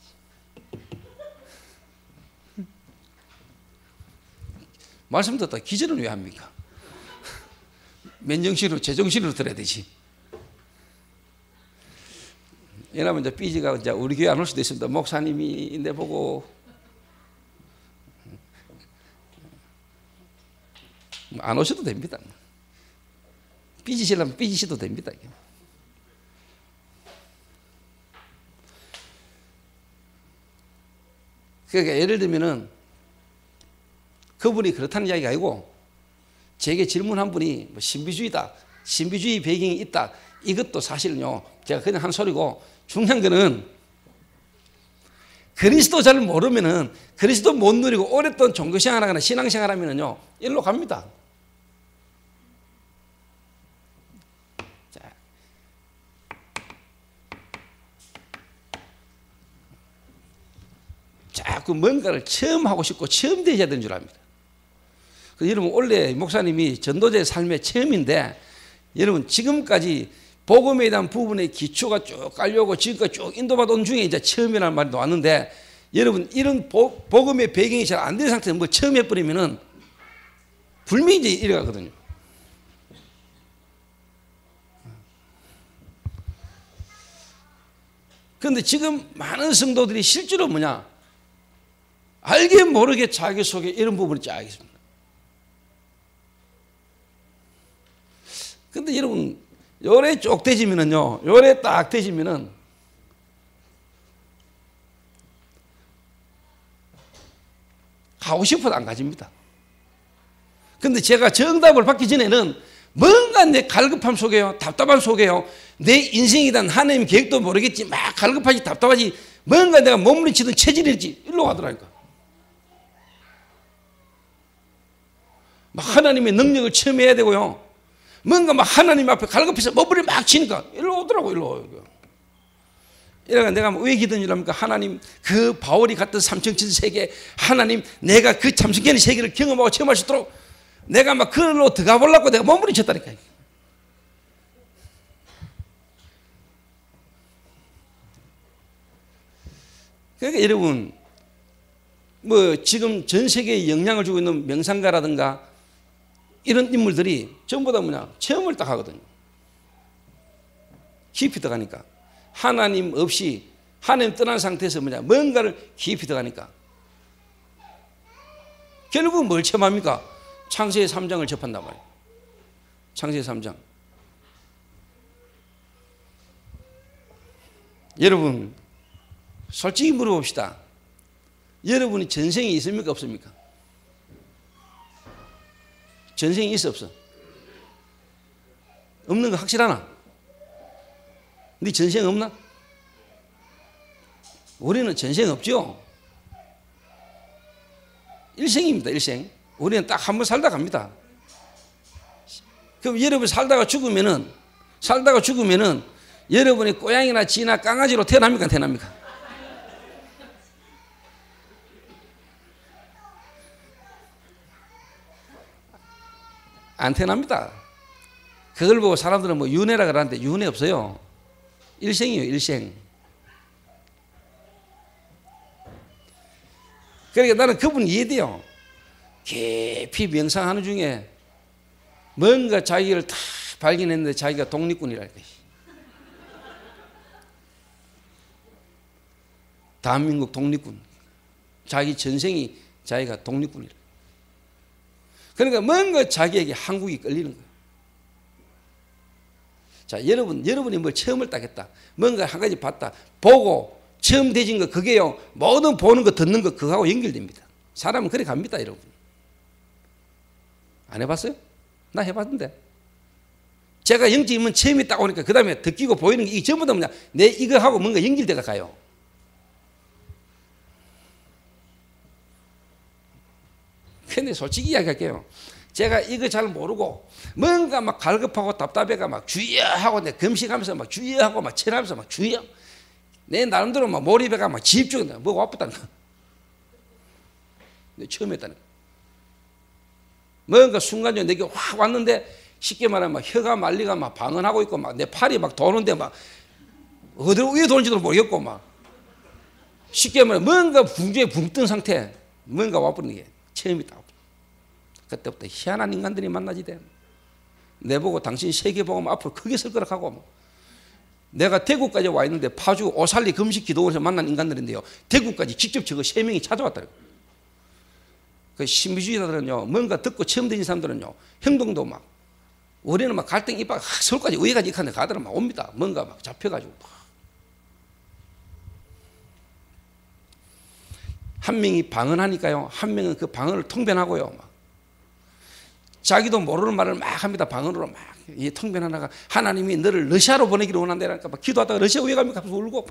말씀 듣다 기절은 왜 합니까? 맨정신으로 제정신으로 들어야 되지. 이러면 이제 삐지가 이제 우리 교회 안 올 수도 있습니다. 목사님이 내 보고 안 오셔도 됩니다. 삐지시려면 삐지셔도 됩니다. 그러니까 예를 들면은 그분이 그렇다는 이야기가 아니고 제게 질문한 분이 뭐 신비주의다, 신비주의 배경이 있다, 이것도 사실은요 제가 그냥 한 소리고, 중요한 거는 그리스도 잘 모르면은, 그리스도 못 누리고 오랫동안 종교생활하거나 신앙생활하면은요 일로 갑니다. 자, 자꾸 뭔가를 처음 하고 싶고 처음 되셔야 되는 줄 압니다. 여러분 원래 목사님이 전도자의 삶의 처음인데, 여러분 지금까지 복음에 대한 부분의 기초가 쭉 깔려오고 지금까지 쭉 인도받아 온 중에 이제 처음이라는 말이 나왔는데, 여러분 이런 복음의 배경이 잘 안 된 상태에서 뭐 처음 해버리면은 불명이 이제 일어가거든요. 그런데 지금 많은 성도들이 실제로 뭐냐, 알게 모르게 자기 속에 이런 부분이 쫙 있습니다. 근데 여러분 요래 쭉 되지면은요, 요래 딱 되지면은 가고 싶어도 안 가집니다. 근데 제가 정답을 받기 전에는 뭔가 내 갈급함 속에요, 답답함 속에요, 내 인생에 대한 하나님의 계획도 모르겠지, 막 갈급하지 답답하지, 뭔가 내가 몸부림치던 체질일지 일로 가더라니까. 막 하나님의 능력을 체험해야 되고요, 뭔가 막 하나님 앞에 갈급해서 머리를 막 치니까 일로 오더라고. 일로. 이러니까 내가 왜 기도한 줄 압니까? 하나님, 그 바울이 갔던 삼층천 세계, 하나님 내가 그 참승견의 세계를 경험하고 체험할 수 있도록 내가 막 그걸로 들어가 보려고 내가 몸부림쳤다니까. 그러니까 여러분 뭐 지금 전 세계에 영향을 주고 있는 명상가라든가 이런 인물들이 전부 다 뭐냐, 체험을 딱 하거든요. 깊이 들어가니까. 하나님 없이, 하나님 떠난 상태에서 뭐냐, 뭔가를 깊이 들어가니까. 결국은 뭘 체험합니까? 창세기 3장을 접한단 말이에요. 창세기 3장. 여러분 솔직히 물어봅시다. 여러분이 전생이 있습니까 없습니까? 전생이 있어 없어? 없는 거 확실하나? 네 전생 없나? 우리는 전생 없죠. 일생입니다. 일생. 우리는 딱 한 번 살다 갑니다. 그럼 여러분 살다가 죽으면은 여러분이 고양이나 쥐나 강아지로 태어납니까? 태어납니까? 안 태어납니다. 그걸 보고 사람들은 뭐 윤회라 그러는데 윤회 없어요. 일생이에요. 일생. 그러니까 나는 그분 이해돼요. 깊이 명상하는 중에 뭔가 자기를 다 발견했는데 자기가 독립군이랄까. 대한민국 독립군. 자기 전생이 자기가 독립군이라. 그러니까 뭔가 자기에게 한국이 끌리는 거예요. 자, 여러분이 뭘 체험을 딱 했다. 뭔가 한 가지 봤다. 보고 처음 되진 거 그게요. 모든 보는 거 듣는 거 그거하고 연결됩니다. 사람은 그래 갑니다, 여러분. 안 해봤어요? 나 해봤는데. 제가 영적인 체험이 딱 오니까 그 다음에 듣기고 보이는 게 이게 전부 다 뭐냐, 내 이거 하고 뭔가 연결돼가 가요. 근데 솔직히 이야기할게요. 제가 이거 잘 모르고 뭔가 막 갈급하고 답답해가 막 주여 하고 내 금식하면서 막 주여 하고 막 체하면서 막 주여, 내 나름대로 막 몰입해가 막 집중한다. 뭐가 아프다니까. 처음 했다니까. 뭔가 순간적으로 내게 확 왔는데 쉽게 말하면 막 혀가 말리가 막 방언하고 있고 막 내 팔이 막 도는데 막 어디로 위에 도는지도 모르겠고 막 쉽게 말하면 뭔가 붕괴 붕 뜬 상태, 뭔가 와버리는 게 처음이다. 그때부터 희한한 인간들이 만나지 돼. 내보고 당신 세계복음 앞으로 크게 쓸 거라 하고, 내가 대구까지 와 있는데 파주 오살리 금식 기도원에서 만난 인간들인데요, 대구까지 직접 저거 3명이 찾아왔더라고요. 그 신비주의자들은요, 뭔가 듣고 처음 들린 사람들은요, 행동도 막 우리는 막 갈등 입학 서울까지 의회까지 이칸데 가더라 막 옵니다. 뭔가 막 잡혀가지고 한 명이 방언하니까요, 한 명은 그 방언을 통변하고요, 막 자기도 모르는 말을 막 합니다. 방언으로 막 이 통변하다가 하나님이 너를 러시아로 보내기를 원한다니까 막 기도하다가 러시아 의회 가면 가서 울고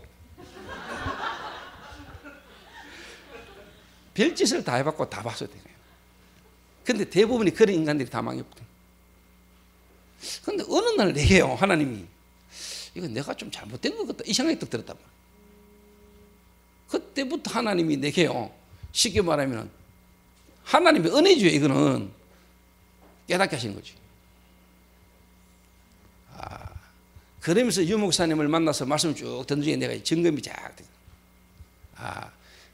별짓을 다 해봤고 다 봤어야 돼요. 근데 대부분이 그런 인간들이 다 망했거든요. 근데 어느 날 내게요, 하나님이 이거 내가 좀 잘못된 것 같다 이 생각이 딱 들었단 말이에요. 그때부터 하나님이 내게요, 쉽게 말하면 하나님의 은혜주의 이거는 깨닫게 하시는 거지. 그러면서 유 목사님을 만나서 말씀을 쭉 듣는 중에 내가 점검이 쫙 돼.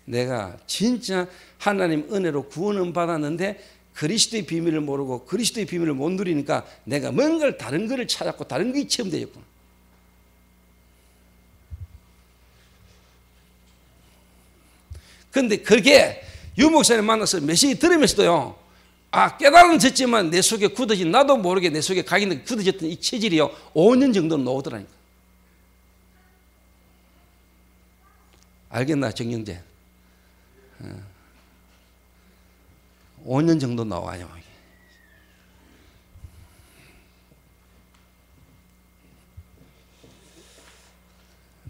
내가 진짜 하나님 은혜로 구원은 받았는데 그리스도의 비밀을 모르고 그리스도의 비밀을 못 누리니까 내가 뭔가를 다른 거를 찾았고 다른 게 체험되었구나. 그런데 그게 유 목사님 만나서 메시지 들으면서도요, 깨달은 졌지만 내 속에 굳어진, 나도 모르게 내 속에 각인이 굳어졌던 이 체질이요 5년 정도는 나오더라니까. 알겠나 정영재? 5년 정도 나와요.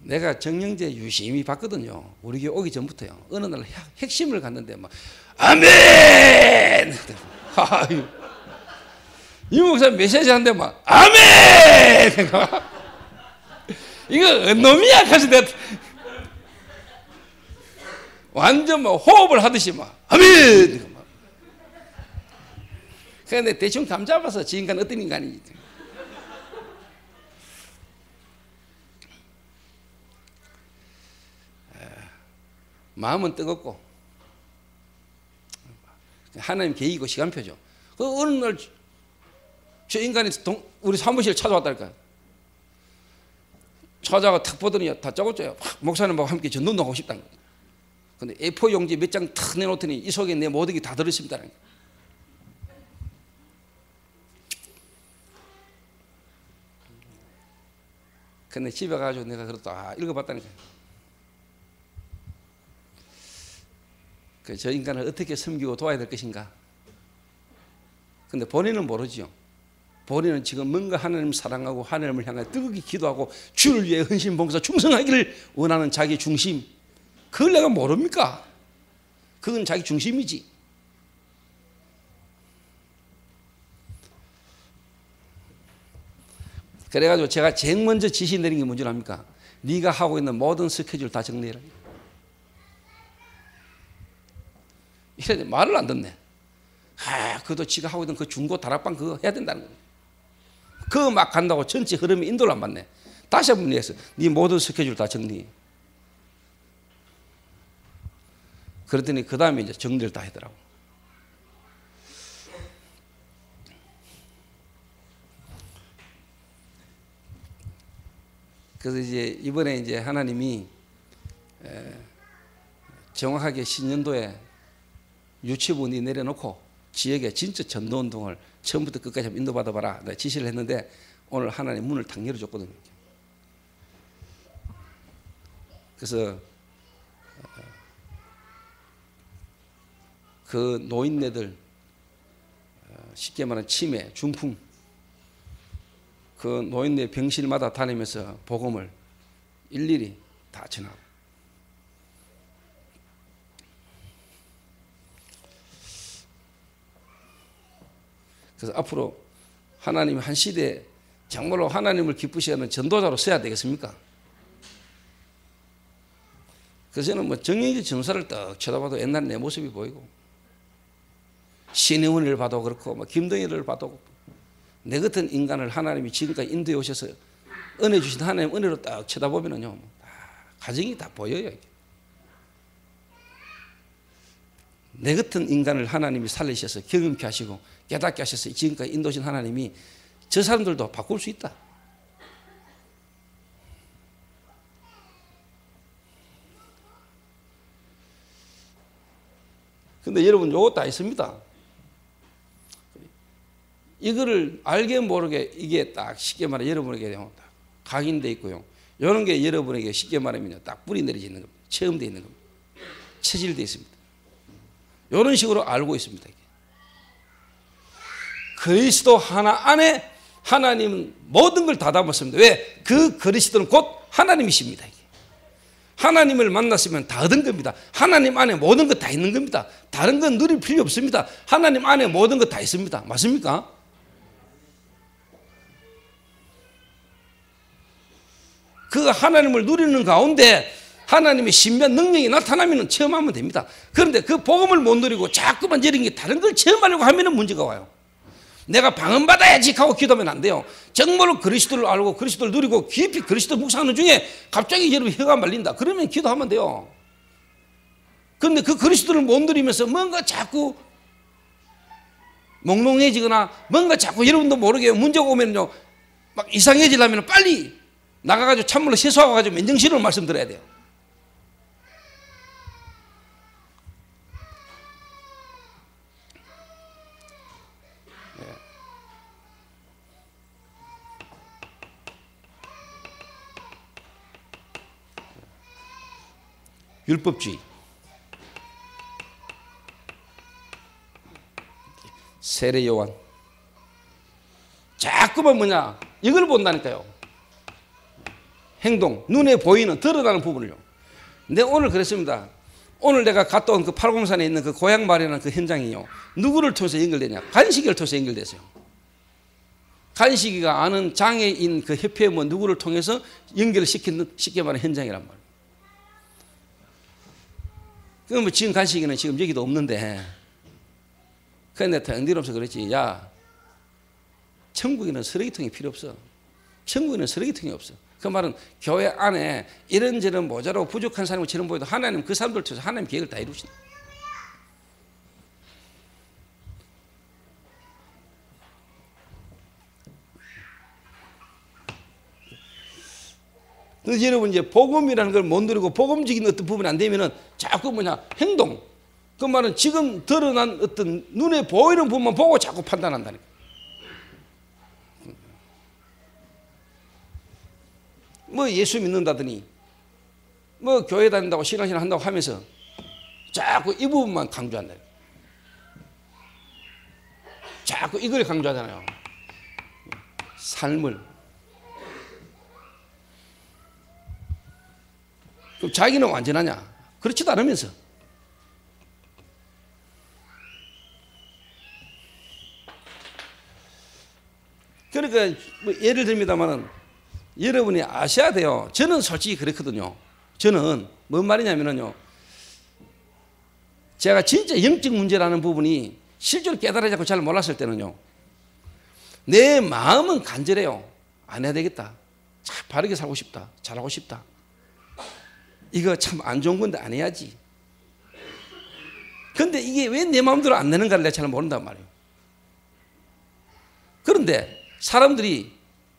내가 정영재 유심히 봤거든요. 우리 교회 오기 전부터요. 어느 날 핵심을 갔는데 막 아멘! 이 목사님 메시지 하는데 막 아멘! 이거 놈이야 가서 내가 완전 막 호흡을 하듯이 막 아멘! 그런데 대충 감 잡아서 지 인간 어떤 인간인지. 마음은 뜨겁고 하나님 계획이고 시간표죠. 그 어느 날 저 인간이 우리 사무실 찾아왔다니까요. 찾아가 탁 보더니 다 적었죠. 목사님하고 함께 전도운동하고 싶다는 거예요. 근데 A4 용지 몇 장 탁 내놓더니 이 속에 내 모든 게 다 들었습니다. 근데 집에 가가지고 내가 그랬다 읽어봤다니까요. 저 인간을 어떻게 섬기고 도와야 될 것인가. 근데 본인은 모르죠. 본인은 지금 뭔가 하나님을 사랑하고 하나님을 향해 뜨겁게 기도하고 주를 위해 헌신 봉사 충성하기를 원하는 자기 중심, 그걸 내가 모릅니까? 그건 자기 중심이지. 그래가지고 제가 제일 먼저 지시 내린 게 뭔지 압니까? 네가 하고 있는 모든 스케줄 다 정리해라. 이래 말을 안 듣네. 그것도 지가 하고 있는 그 중고 다락방 그거 해야 된다는 거예요. 그거 막 간다고 전체 흐름이 인도를 안 받네. 다시 한번 얘기해서 네 모든 스케줄 다 정리해. 그랬더니 그 다음에 이제 정리를 다 하더라고. 그래서 이제 이번에 이제 하나님이 정확하게 신년도에 유치부니 내려놓고 지역에 진짜 전도운동을 처음부터 끝까지 한번 인도받아봐라 내가 지시를 했는데 오늘 하나님 문을 탁 열어줬거든요. 그래서 그 노인네들, 쉽게 말하면 치매, 중풍, 그 노인네 병실마다 다니면서 복음을 일일이 다 전하고, 그래서 앞으로 하나님 한 시대에 정말로 하나님을 기쁘시게 하는 전도자로 써야 되겠습니까? 그래서 저는 뭐 정영재 전사를 딱 쳐다봐도 옛날 내 모습이 보이고, 신혜원을 봐도 그렇고, 뭐 김동일을 봐도 내 같은 인간을 하나님이 지금까지 인도해 오셔서 은혜 주신 하나님 은혜로 딱 쳐다보면은요, 다, 가정이 다 보여요. 내 같은 인간을 하나님이 살리셔서 경험케 하시고 깨닫게 하셔서 지금까지 인도하신 하나님이 저 사람들도 바꿀 수 있다. 근데 여러분 요거 다 있습니다. 이거를 알게 모르게 이게 딱 쉽게 말해 여러분에게 각인되어 있고요. 이런 게 여러분에게 쉽게 말하면 딱 뿌리 내려져 있는 겁니다. 체험되어 있는 겁니다. 체질되어 있습니다. 이런 식으로 알고 있습니다. 그리스도 하나 안에 하나님은 모든 걸 다 담았습니다. 왜? 그 그리스도는 곧 하나님이십니다. 하나님을 만났으면 다 얻은 겁니다. 하나님 안에 모든 것 다 있는 겁니다. 다른 건 누릴 필요 없습니다. 하나님 안에 모든 것 다 있습니다. 맞습니까? 그 하나님을 누리는 가운데 하나님의 신비한 능력이 나타나면 체험하면 됩니다. 그런데 그 복음을 못 누리고 자꾸만 이런 게 다른 걸 체험하려고 하면 문제가 와요. 내가 방언받아야지 하고 기도하면 안 돼요. 정말로 그리스도를 알고 그리스도를 누리고 깊이 그리스도 묵상하는 중에 갑자기 여러분 혀가 말린다. 그러면 기도하면 돼요. 그런데 그 그리스도를 못 누리면서 뭔가 자꾸 몽롱해지거나 뭔가 자꾸 여러분도 모르게 문제가 오면요 막 이상해지려면 빨리 나가가지고 찬물로 세수하고 맨정신으로 말씀드려야 돼요. 율법주의, 세례 요한, 자꾸만 뭐냐 이걸 본다니까요. 행동, 눈에 보이는 드러나는 부분을요. 근데 오늘 그랬습니다. 오늘 내가 갔다 온 그 팔공산에 있는 그 고향 마련한 그 현장이요, 누구를 통해서 연결되냐? 간식이를 통해서 연결됐어요. 간식이가 아는 장애인 그 협회 뭐 누구를 통해서 연결을 시키는 쉽게 말하는 현장이란 말이에요. 그럼 뭐 지금 간식이는 지금 여기도 없는데, 그런데 태영디로서 그랬지. 야, 천국에는 쓰레기통이 필요 없어. 천국에는 쓰레기통이 없어. 그 말은 교회 안에 이런저런 모자라고 부족한 사람이 저런 보여도 하나님 그 사람들 통해서 하나님 계획을 다 이루신다. 그래서 여러분 이제 복음이라는 걸 못 누리고 복음적인 어떤 부분이 안 되면은 자꾸 뭐냐 행동. 그 말은 지금 드러난 어떤 눈에 보이는 부분만 보고 자꾸 판단한다니까. 뭐 예수 믿는다더니 뭐 교회 다닌다고 신앙생활 한다고 하면서 자꾸 이 부분만 강조한다. 자꾸 이걸 강조하잖아요. 삶을. 그럼 자기는 완전하냐? 그렇지도 않으면서. 그러니까 뭐 예를 듭니다만은 여러분이 아셔야 돼요. 저는 솔직히 그렇거든요. 저는 뭔 말이냐면요, 제가 진짜 영적 문제라는 부분이 실제로 깨달아지 않고 잘 몰랐을 때는요, 내 마음은 간절해요. 안 해야 되겠다. 참 바르게 살고 싶다. 잘하고 싶다. 이거 참 안 좋은 건데 안 해야지. 근데 이게 왜 내 마음대로 안 되는가를 내가 잘 모른단 말이에요. 그런데 사람들이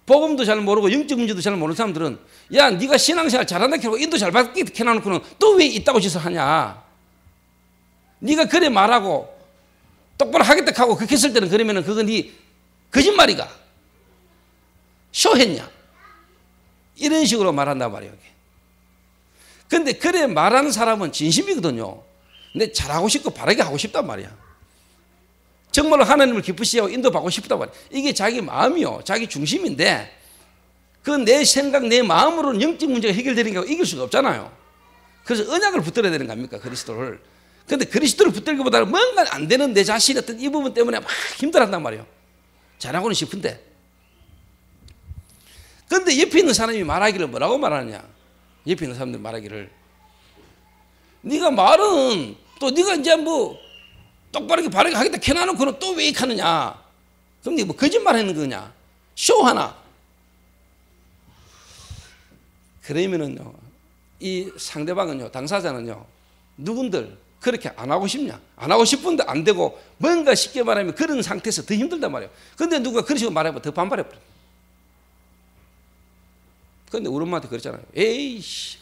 복음도 잘 모르고 영적 문제도 잘 모르는 사람들은, 야, 네가 신앙생활 잘한다 해놓고 인도 잘 받게 해놓고는 또 왜 있다고 짓을 하냐? 네가 그래 말하고 똑바로 하겠다 하고 그렇게 했을 때는 그러면은 그건 네 거짓말이가 쇼했냐? 이런 식으로 말한단 말이에요. 근데 그래 말하는 사람은 진심이거든요. 근데 잘하고 싶고 바르게 하고 싶단 말이야. 정말로 하나님을 기쁘시게 하고 인도받고 싶단 말이야. 이게 자기 마음이요, 자기 중심인데 그 내 생각, 내 마음으로는 영적 문제가 해결되는 게 이길 수가 없잖아요. 그래서 언약을 붙들어야 되는 겁니까, 그리스도를. 근데 그리스도를 붙들기보다는 뭔가 안 되는 내 자신 어떤 이 부분 때문에 막 힘들어한단 말이에요. 잘하고는 싶은데. 근데 옆에 있는 사람이 말하기를 뭐라고 말하느냐? 옆에 있는 사람들 말하기를, 네가 말은 또 네가 이제 뭐 똑바르게 바르게 하겠다 켜놔놓고는 또 왜 이렇게 하느냐? 그럼 네가 뭐 거짓말 하는 거냐? 쇼 하나? 그러면은요, 이 상대방은요, 당사자는요, 누군들 그렇게 안 하고 싶냐? 안 하고 싶은데 안 되고 뭔가 쉽게 말하면 그런 상태에서 더 힘들단 말이에요. 그런데 누가 그런 식으로 말하면 더 반발해버려. 그런데 우리 엄마한테 그랬잖아요. 에이씨,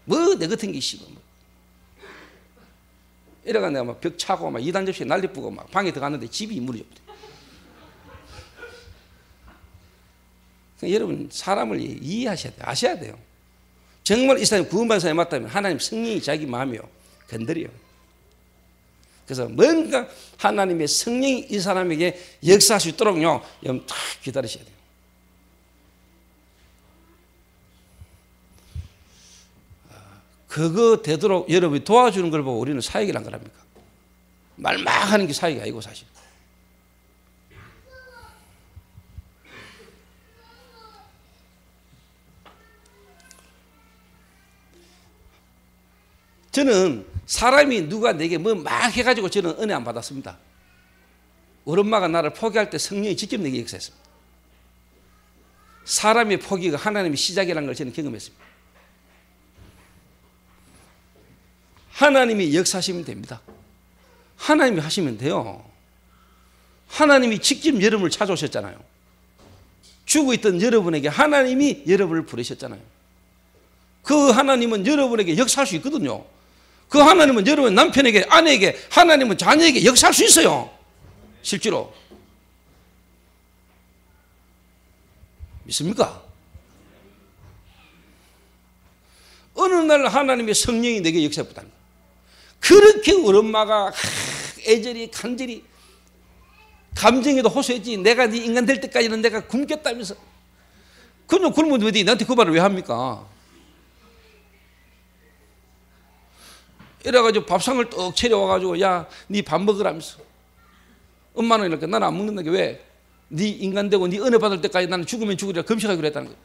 뭐 내 같은 게 씨발 뭐. 이래가 내가 막 벽 차고 막 이단 접시에 난리 뿌고 막 방에 들어갔는데 집이 무너졌대. 여러분 사람을 이해하셔야 돼요. 아셔야 돼요. 정말 이 사람이 구원받은 사람이 맞다면 하나님 성령이 자기 마음이요 건드려요. 그래서 뭔가 하나님의 성령이 이 사람에게 역사할 수 있도록요 여러분 다 기다리셔야 돼요. 그거 되도록 여러분이 도와주는 걸 보고 우리는 사역이란 거랍니까? 말막 하는 게 사역이 아니고 사실. 저는 사람이 누가 내게 뭐 막 해가지고 저는 은혜 안 받았습니다. 우리 엄마가 나를 포기할 때 성령이 직접 내게 역사했습니다. 사람의 포기가 하나님의 시작이라는 걸 저는 경험했습니다. 하나님이 역사하시면 됩니다. 하나님이 하시면 돼요. 하나님이 직접 여러분을 찾아오셨잖아요. 죽어있던 여러분에게 하나님이 여러분을 부르셨잖아요. 그 하나님은 여러분에게 역사할 수 있거든요. 그 하나님은 여러분 남편에게, 아내에게, 하나님은 자녀에게 역사할 수 있어요. 실제로. 믿습니까? 어느 날 하나님의 성령이 내게 역사했다는 거예요. 그렇게 우리 엄마가 애절히 간절히 감정에도 호소했지. 내가 네 인간 될 때까지는 내가 굶겠다면서. 그럼 왜 나한테 그 말을 왜 합니까? 이래가지고 밥상을 떡 차려와가지고 야, 네 밥 먹으라면서. 엄마는 이렇게 나는 안 먹는다는 게 왜? 네 인간 되고 네 은혜 받을 때까지 나는 죽으면 죽으리라 금식하기로 했다는 거예요.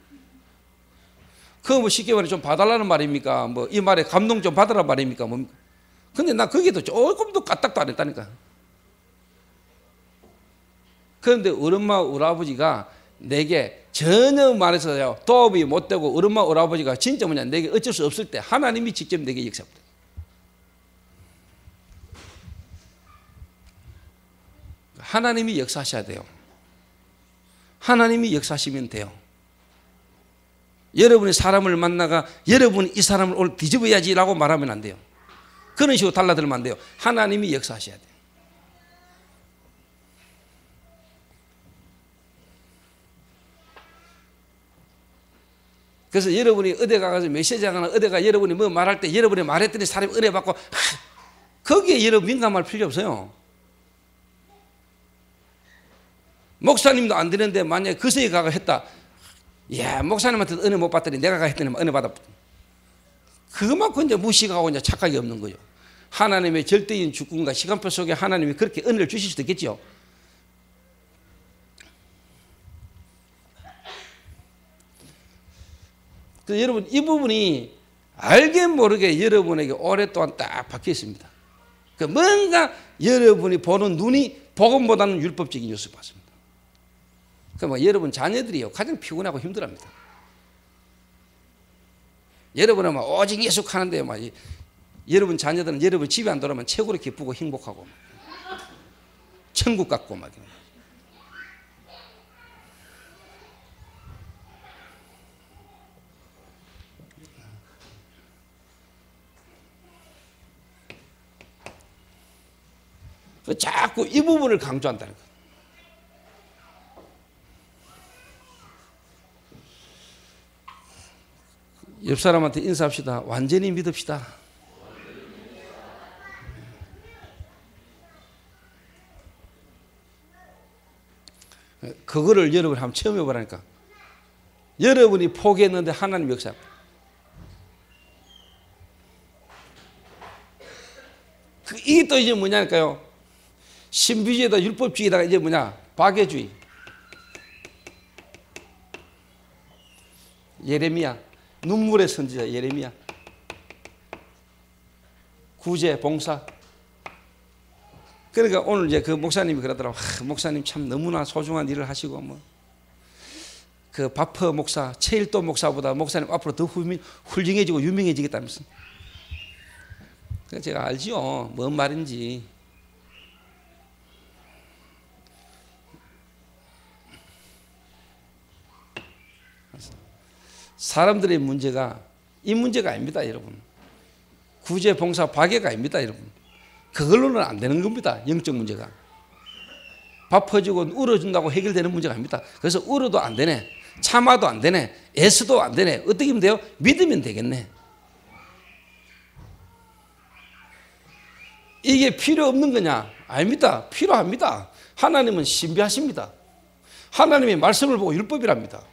그거 뭐 쉽게 말해 좀 봐달라는 말입니까? 뭐 이 말에 감동 좀 받으라 말입니까? 뭡니까? 근데 나 거기에도 조금도 까딱도 안 했다니까. 그런데 우리 엄마 우리 아버지가 내게 전혀 말해서요 도움이 못 되고 우리 엄마 우리 아버지가 진짜 뭐냐 내게 어쩔 수 없을 때 하나님이 직접 내게 역사합니다. 하나님이 역사하셔야 돼요. 하나님이 역사하시면 돼요. 여러분이 사람을 만나가 여러분이 이 사람을 오늘 뒤집어야지라고 말하면 안 돼요. 그런 식으로 달라들면 안 돼요. 하나님이 역사하셔야 돼요. 그래서 여러분이 어디 가서 메시지 하거나 어디가 여러분이 뭐 말할 때 여러분이 말했더니 사람이 은혜 받고 거기에 여러분 민감할 필요 없어요. 목사님도 안 되는데 만약에 그새에 가가 했다. 야, 목사님한테 은혜 못 받더니 내가 가 했더니 은혜 받았다. 그것만큼 이제 무식하고 이제 착각이 없는 거죠. 하나님의 절대인 주권과 시간표 속에 하나님이 그렇게 은혜를 주실 수도 있겠죠. 그래서 여러분 이 부분이 알게 모르게 여러분에게 오랫동안 딱 박혀 있습니다. 그 뭔가 여러분이 보는 눈이 복음보다는 율법적인 뉴스 봤습니다. 그러면 여러분 자녀들이요 가장 피곤하고 힘들어합니다. 여러분은 막 오직 예수하는데 막 여러분 자녀들은 여러분 집에 안 돌아오면 최고로 기쁘고 행복하고 천국 같고 막. 자꾸 이 부분을 강조한다는 거예요. 옆 사람한테 인사합시다. 완전히 믿읍시다. 그거를 여러분이 한번 체험해 보라니까. 여러분이 포기했는데 하나님 역사합니다. 이게 또 이제 뭐냐니까요. 신비주의에다 율법주의에다가 이제 뭐냐 박애주의. 예레미야 눈물의 선지자 예레미야 구제 봉사. 그러니까 오늘 이제 그 목사님이 그러더라고. 목사님 참 너무나 소중한 일을 하시고 뭐 그 바퍼 목사 최일도 목사보다 목사님 앞으로 더 훌륭해지고 유명해지겠다면서. 그래서 제가 알지요. 뭔 말인지. 사람들의 문제가 이 문제가 아닙니다, 여러분. 구제, 봉사, 박애가 아닙니다, 여러분. 그걸로는 안 되는 겁니다, 영적 문제가. 밥 퍼주고 울어준다고 해결되는 문제가 아닙니다. 그래서 울어도 안 되네, 참아도 안 되네, 애써도 안 되네. 어떻게 하면 돼요? 믿으면 되겠네. 이게 필요 없는 거냐? 아닙니다. 필요합니다. 하나님은 신비하십니다. 하나님의 말씀을 보고 율법이랍니다.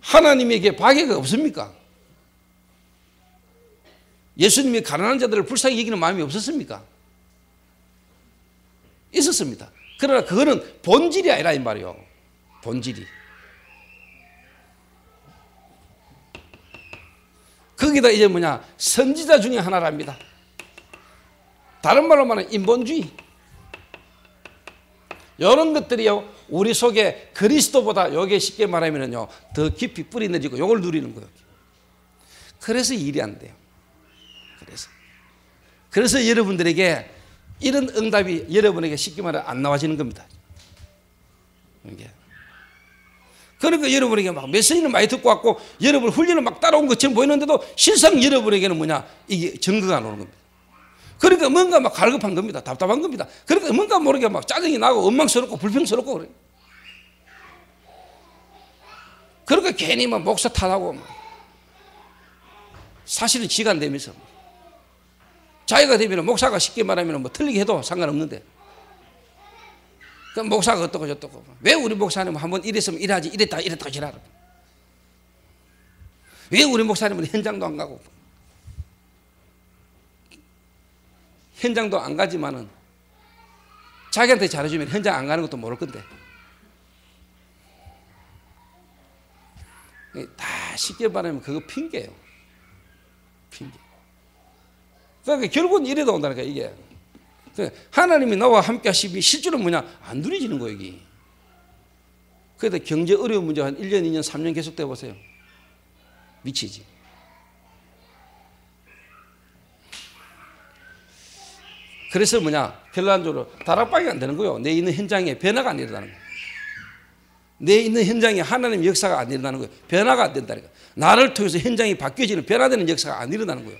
하나님에게 박애가 없습니까? 예수님이 가난한 자들을 불쌍히 여기는 마음이 없었습니까? 있었습니다. 그러나 그거는 본질이 아니라 이 말이요. 본질이. 거기다 이제 뭐냐? 선지자 중에 하나랍니다. 다른 말로 말하면 인본주의. 이런 것들이요, 우리 속에 그리스도보다 요게 쉽게 말하면요, 더 깊이 뿌리 내리고 요걸 누리는 거예요. 그래서 일이 안 돼요. 그래서 여러분들에게 이런 응답이 여러분에게 쉽게 말해 안 나와지는 겁니다. 그러니까 여러분에게 막 메시지를 많이 듣고 왔고 여러분 훈련을 막 따라온 것처럼 보이는데도 실상 여러분에게는 뭐냐? 이게 증거가 안 오는 겁니다. 그러니까 뭔가 막 갈급한 겁니다. 답답한 겁니다. 그러니까 뭔가 모르게 막 짜증이 나고 원망스럽고 불평스럽고 그래요. 그러니까 괜히 막 목사 탓하고 막 사실은 지가 안 되면서 자기가 되면 목사가 쉽게 말하면 뭐 틀리게 해도 상관없는데 그럼 목사가 어떻고 저떻고 왜 우리 목사님은 한번 이랬으면 이래야지 이랬다 지랄 왜 우리 목사님은 현장도 안 가고 현장도 안 가지만은 자기한테 잘해주면 현장 안 가는 것도 모를 건데 다 쉽게 말하면 그거 핑계예요. 핑계. 그러니까 결국은 이래도 온다니까 이게. 하나님이 나와 함께 하시니 실제로 뭐냐? 안 누려지는 거예요 이게. 그래도 경제 어려운 문제가 한 1년, 2년, 3년 계속돼 보세요. 미치지. 그래서 뭐냐? 결론적으로 다락방이 안 되는 거예요. 내 있는 현장에 변화가 안 일어나는 거예요. 내 있는 현장에 하나님의 역사가 안 일어나는 거예요. 변화가 안 된다니까. 나를 통해서 현장이 바뀌어지는 변화되는 역사가 안 일어나는 거예요.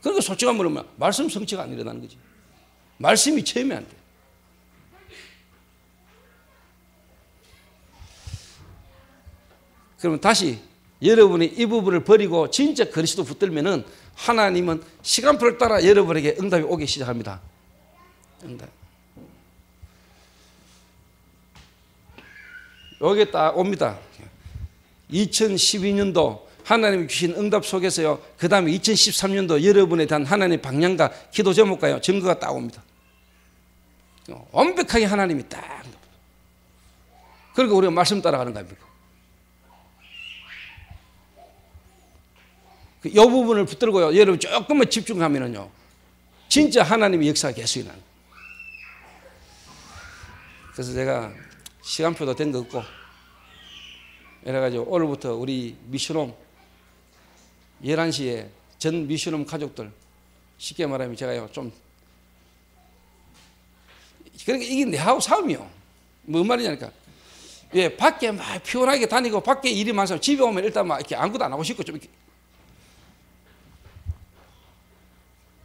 그러니까 솔직한 말로 말하면 말씀 성취가 안 일어나는 거지. 말씀이 체험이 안 돼. 그러면 다시 여러분이 이 부분을 버리고 진짜 그리스도 붙들면은 하나님은 시간표를 따라 여러분에게 응답이 오기 시작합니다. 응답. 여기 딱 옵니다. 2012년도 하나님이 주신 응답 속에서요. 그 다음에 2013년도 여러분에 대한 하나님의 방향과 기도 제목과요. 증거가 딱 옵니다. 완벽하게 하나님이 딱. 그러니까 우리가 말씀 따라가는 겁니다. 이 부분을 붙들고요. 여러분 조금만 집중하면은요. 진짜 하나님의 역사가 계속이 나는. 그래서 제가 시간표도 된 거 없고 이래가지고 오늘부터 우리 미션홈 11시에 전 미션홈 가족들 쉽게 말하면 제가요 좀 그러니까 이게 내하고 싸움이요. 뭔 말이냐니까. 예, 밖에 막 피곤하게 다니고 밖에 일이 많아서 집에 오면 일단 막 이렇게 아무것도 안 하고 싶고 좀 이렇게.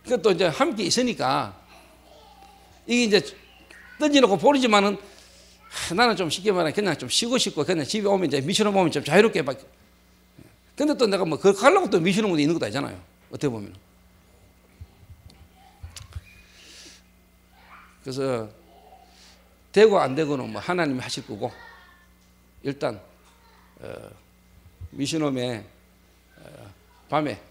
그것도 이제 함께 있으니까 이게 이제 던져놓고 버리지만은 나는 좀 쉽게 말하면 그냥 좀 쉬고 싶고 그냥 집에 오면 이제 미션홈 오면 좀 자유롭게 막. 근데 또 내가 뭐 그거 하려고 또 미션홈도 있는 것도 아니잖아요. 어떻게 보면. 그래서 되고 안 되고는 뭐 하나님이 하실 거고 일단 미션홈에 밤에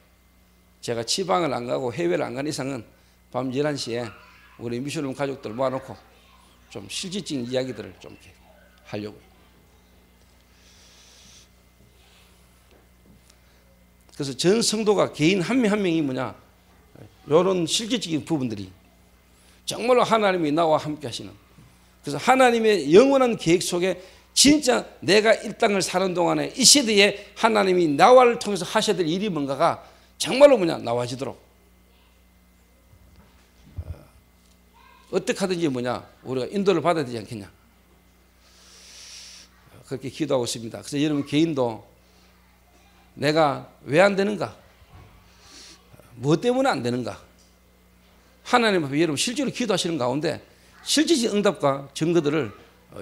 제가 지방을 안 가고 해외를 안 가는 이상은 밤 11시에 우리 미션홈 가족들 모아놓고 좀 실질적인 이야기들을 좀 이렇게 하려고요. 그래서 전 성도가 개인 한 명 한 명이 뭐냐 이런 실질적인 부분들이 정말로 하나님이 나와 함께 하시는 그래서 하나님의 영원한 계획 속에 진짜 내가 이 땅을 사는 동안에 이 시대에 하나님이 나와를 통해서 하셔야 될 일이 뭔가가 정말로 뭐냐 나와지도록 어떻게 하든지 뭐냐 우리가 인도를 받아야 되지 않겠냐 그렇게 기도하고 있습니다. 그래서 여러분 개인도 내가 왜 안 되는가, 뭐 때문에 안 되는가, 하나님 앞에 여러분 실제로 기도하시는 가운데 실질적인 응답과 증거들을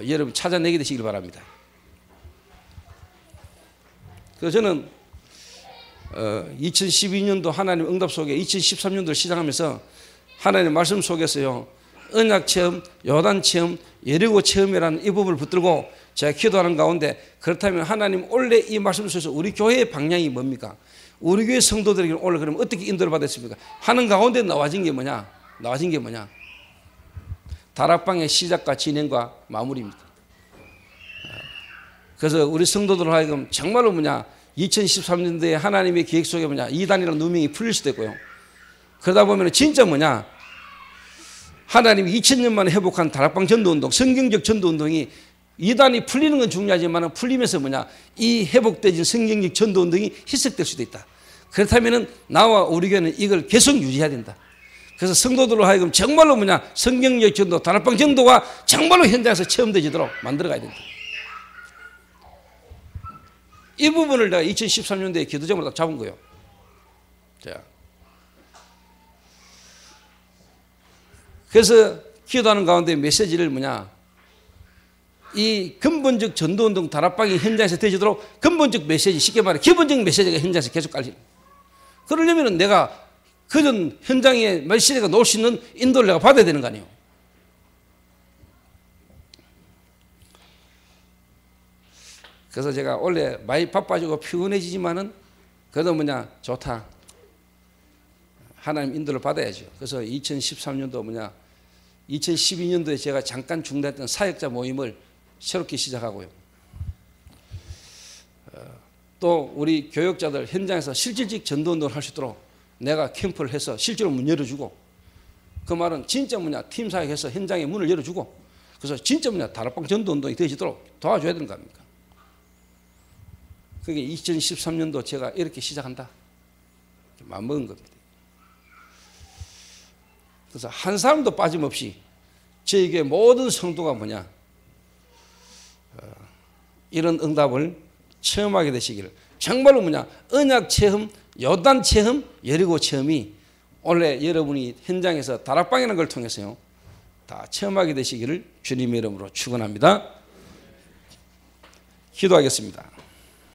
여러분 찾아내게 되시길 바랍니다. 그래서 저는 2012년도 하나님 응답 속에 2013년도를 시작하면서 하나님 말씀 속에서요 언약 체험, 요단 체험, 여리고 체험이라는 이 부분을 붙들고 제가 기도하는 가운데 그렇다면 하나님 원래 이 말씀 속에서 우리 교회의 방향이 뭡니까? 우리 교회 성도들에게 오늘 그러면 어떻게 인도를 받았습니까? 하는 가운데 나와진 게 뭐냐? 다락방의 시작과 진행과 마무리입니다. 그래서 우리 성도들 하여금 정말로 2013년도에 하나님의 계획 속에 이단이라는 누명이 풀릴 수도 있고요. 그러다 보면 진짜 하나님이 2000년 만에 회복한 다락방 전도운동, 성경적 전도운동이 이단이 풀리는 건 중요하지만 풀리면서 이 회복되진 성경적 전도운동이 희석될 수도 있다. 그렇다면 나와 우리 교회는 이걸 계속 유지해야 된다. 그래서 성도들로 하여금 정말로 성경적 전도, 다락방 전도가 정말로 현장에서 체험되지도록 만들어가야 된다. 이 부분을 내가 2013년도에 기도제목으로 딱 잡은 거예요. 자. 그래서 기도하는 가운데 메시지를 이 근본적 전도운동 다락방이 현장에서 되지도록 근본적 메시지, 쉽게 말해 기본적 메시지가 현장에서 계속 깔리는. 그러려면 내가 그전 현장에 메시지가 놓을 수 있는 인도를 내가 받아야 되는 거 아니에요. 그래서 제가 원래 많이 바빠지고 피곤해지지만은 그래도 좋다. 하나님 인도를 받아야죠. 그래서 2013년도 2012년도에 제가 잠깐 중단했던 사역자 모임을 새롭게 시작하고요. 또 우리 교역자들 현장에서 실질적 전도운동을 할 수 있도록 내가 캠프를 해서 실제로 문 열어주고, 그 말은 진짜 팀 사역해서 현장에 문을 열어주고, 그래서 진짜 다락방 전도운동이 되어지도록 도와줘야 되는 거 아닙니까? 그게 2013년도 제가 이렇게 시작한다 마음먹은 겁니다. 그래서 한 사람도 빠짐없이 저에게 모든 성도가 이런 응답을 체험하게 되시기를, 정말로 언약 체험, 요단 체험, 여리고 체험이 원래 여러분이 현장에서 다락방이라는 걸 통해서요 다 체험하게 되시기를 주님의 이름으로 축원합니다. 기도하겠습니다.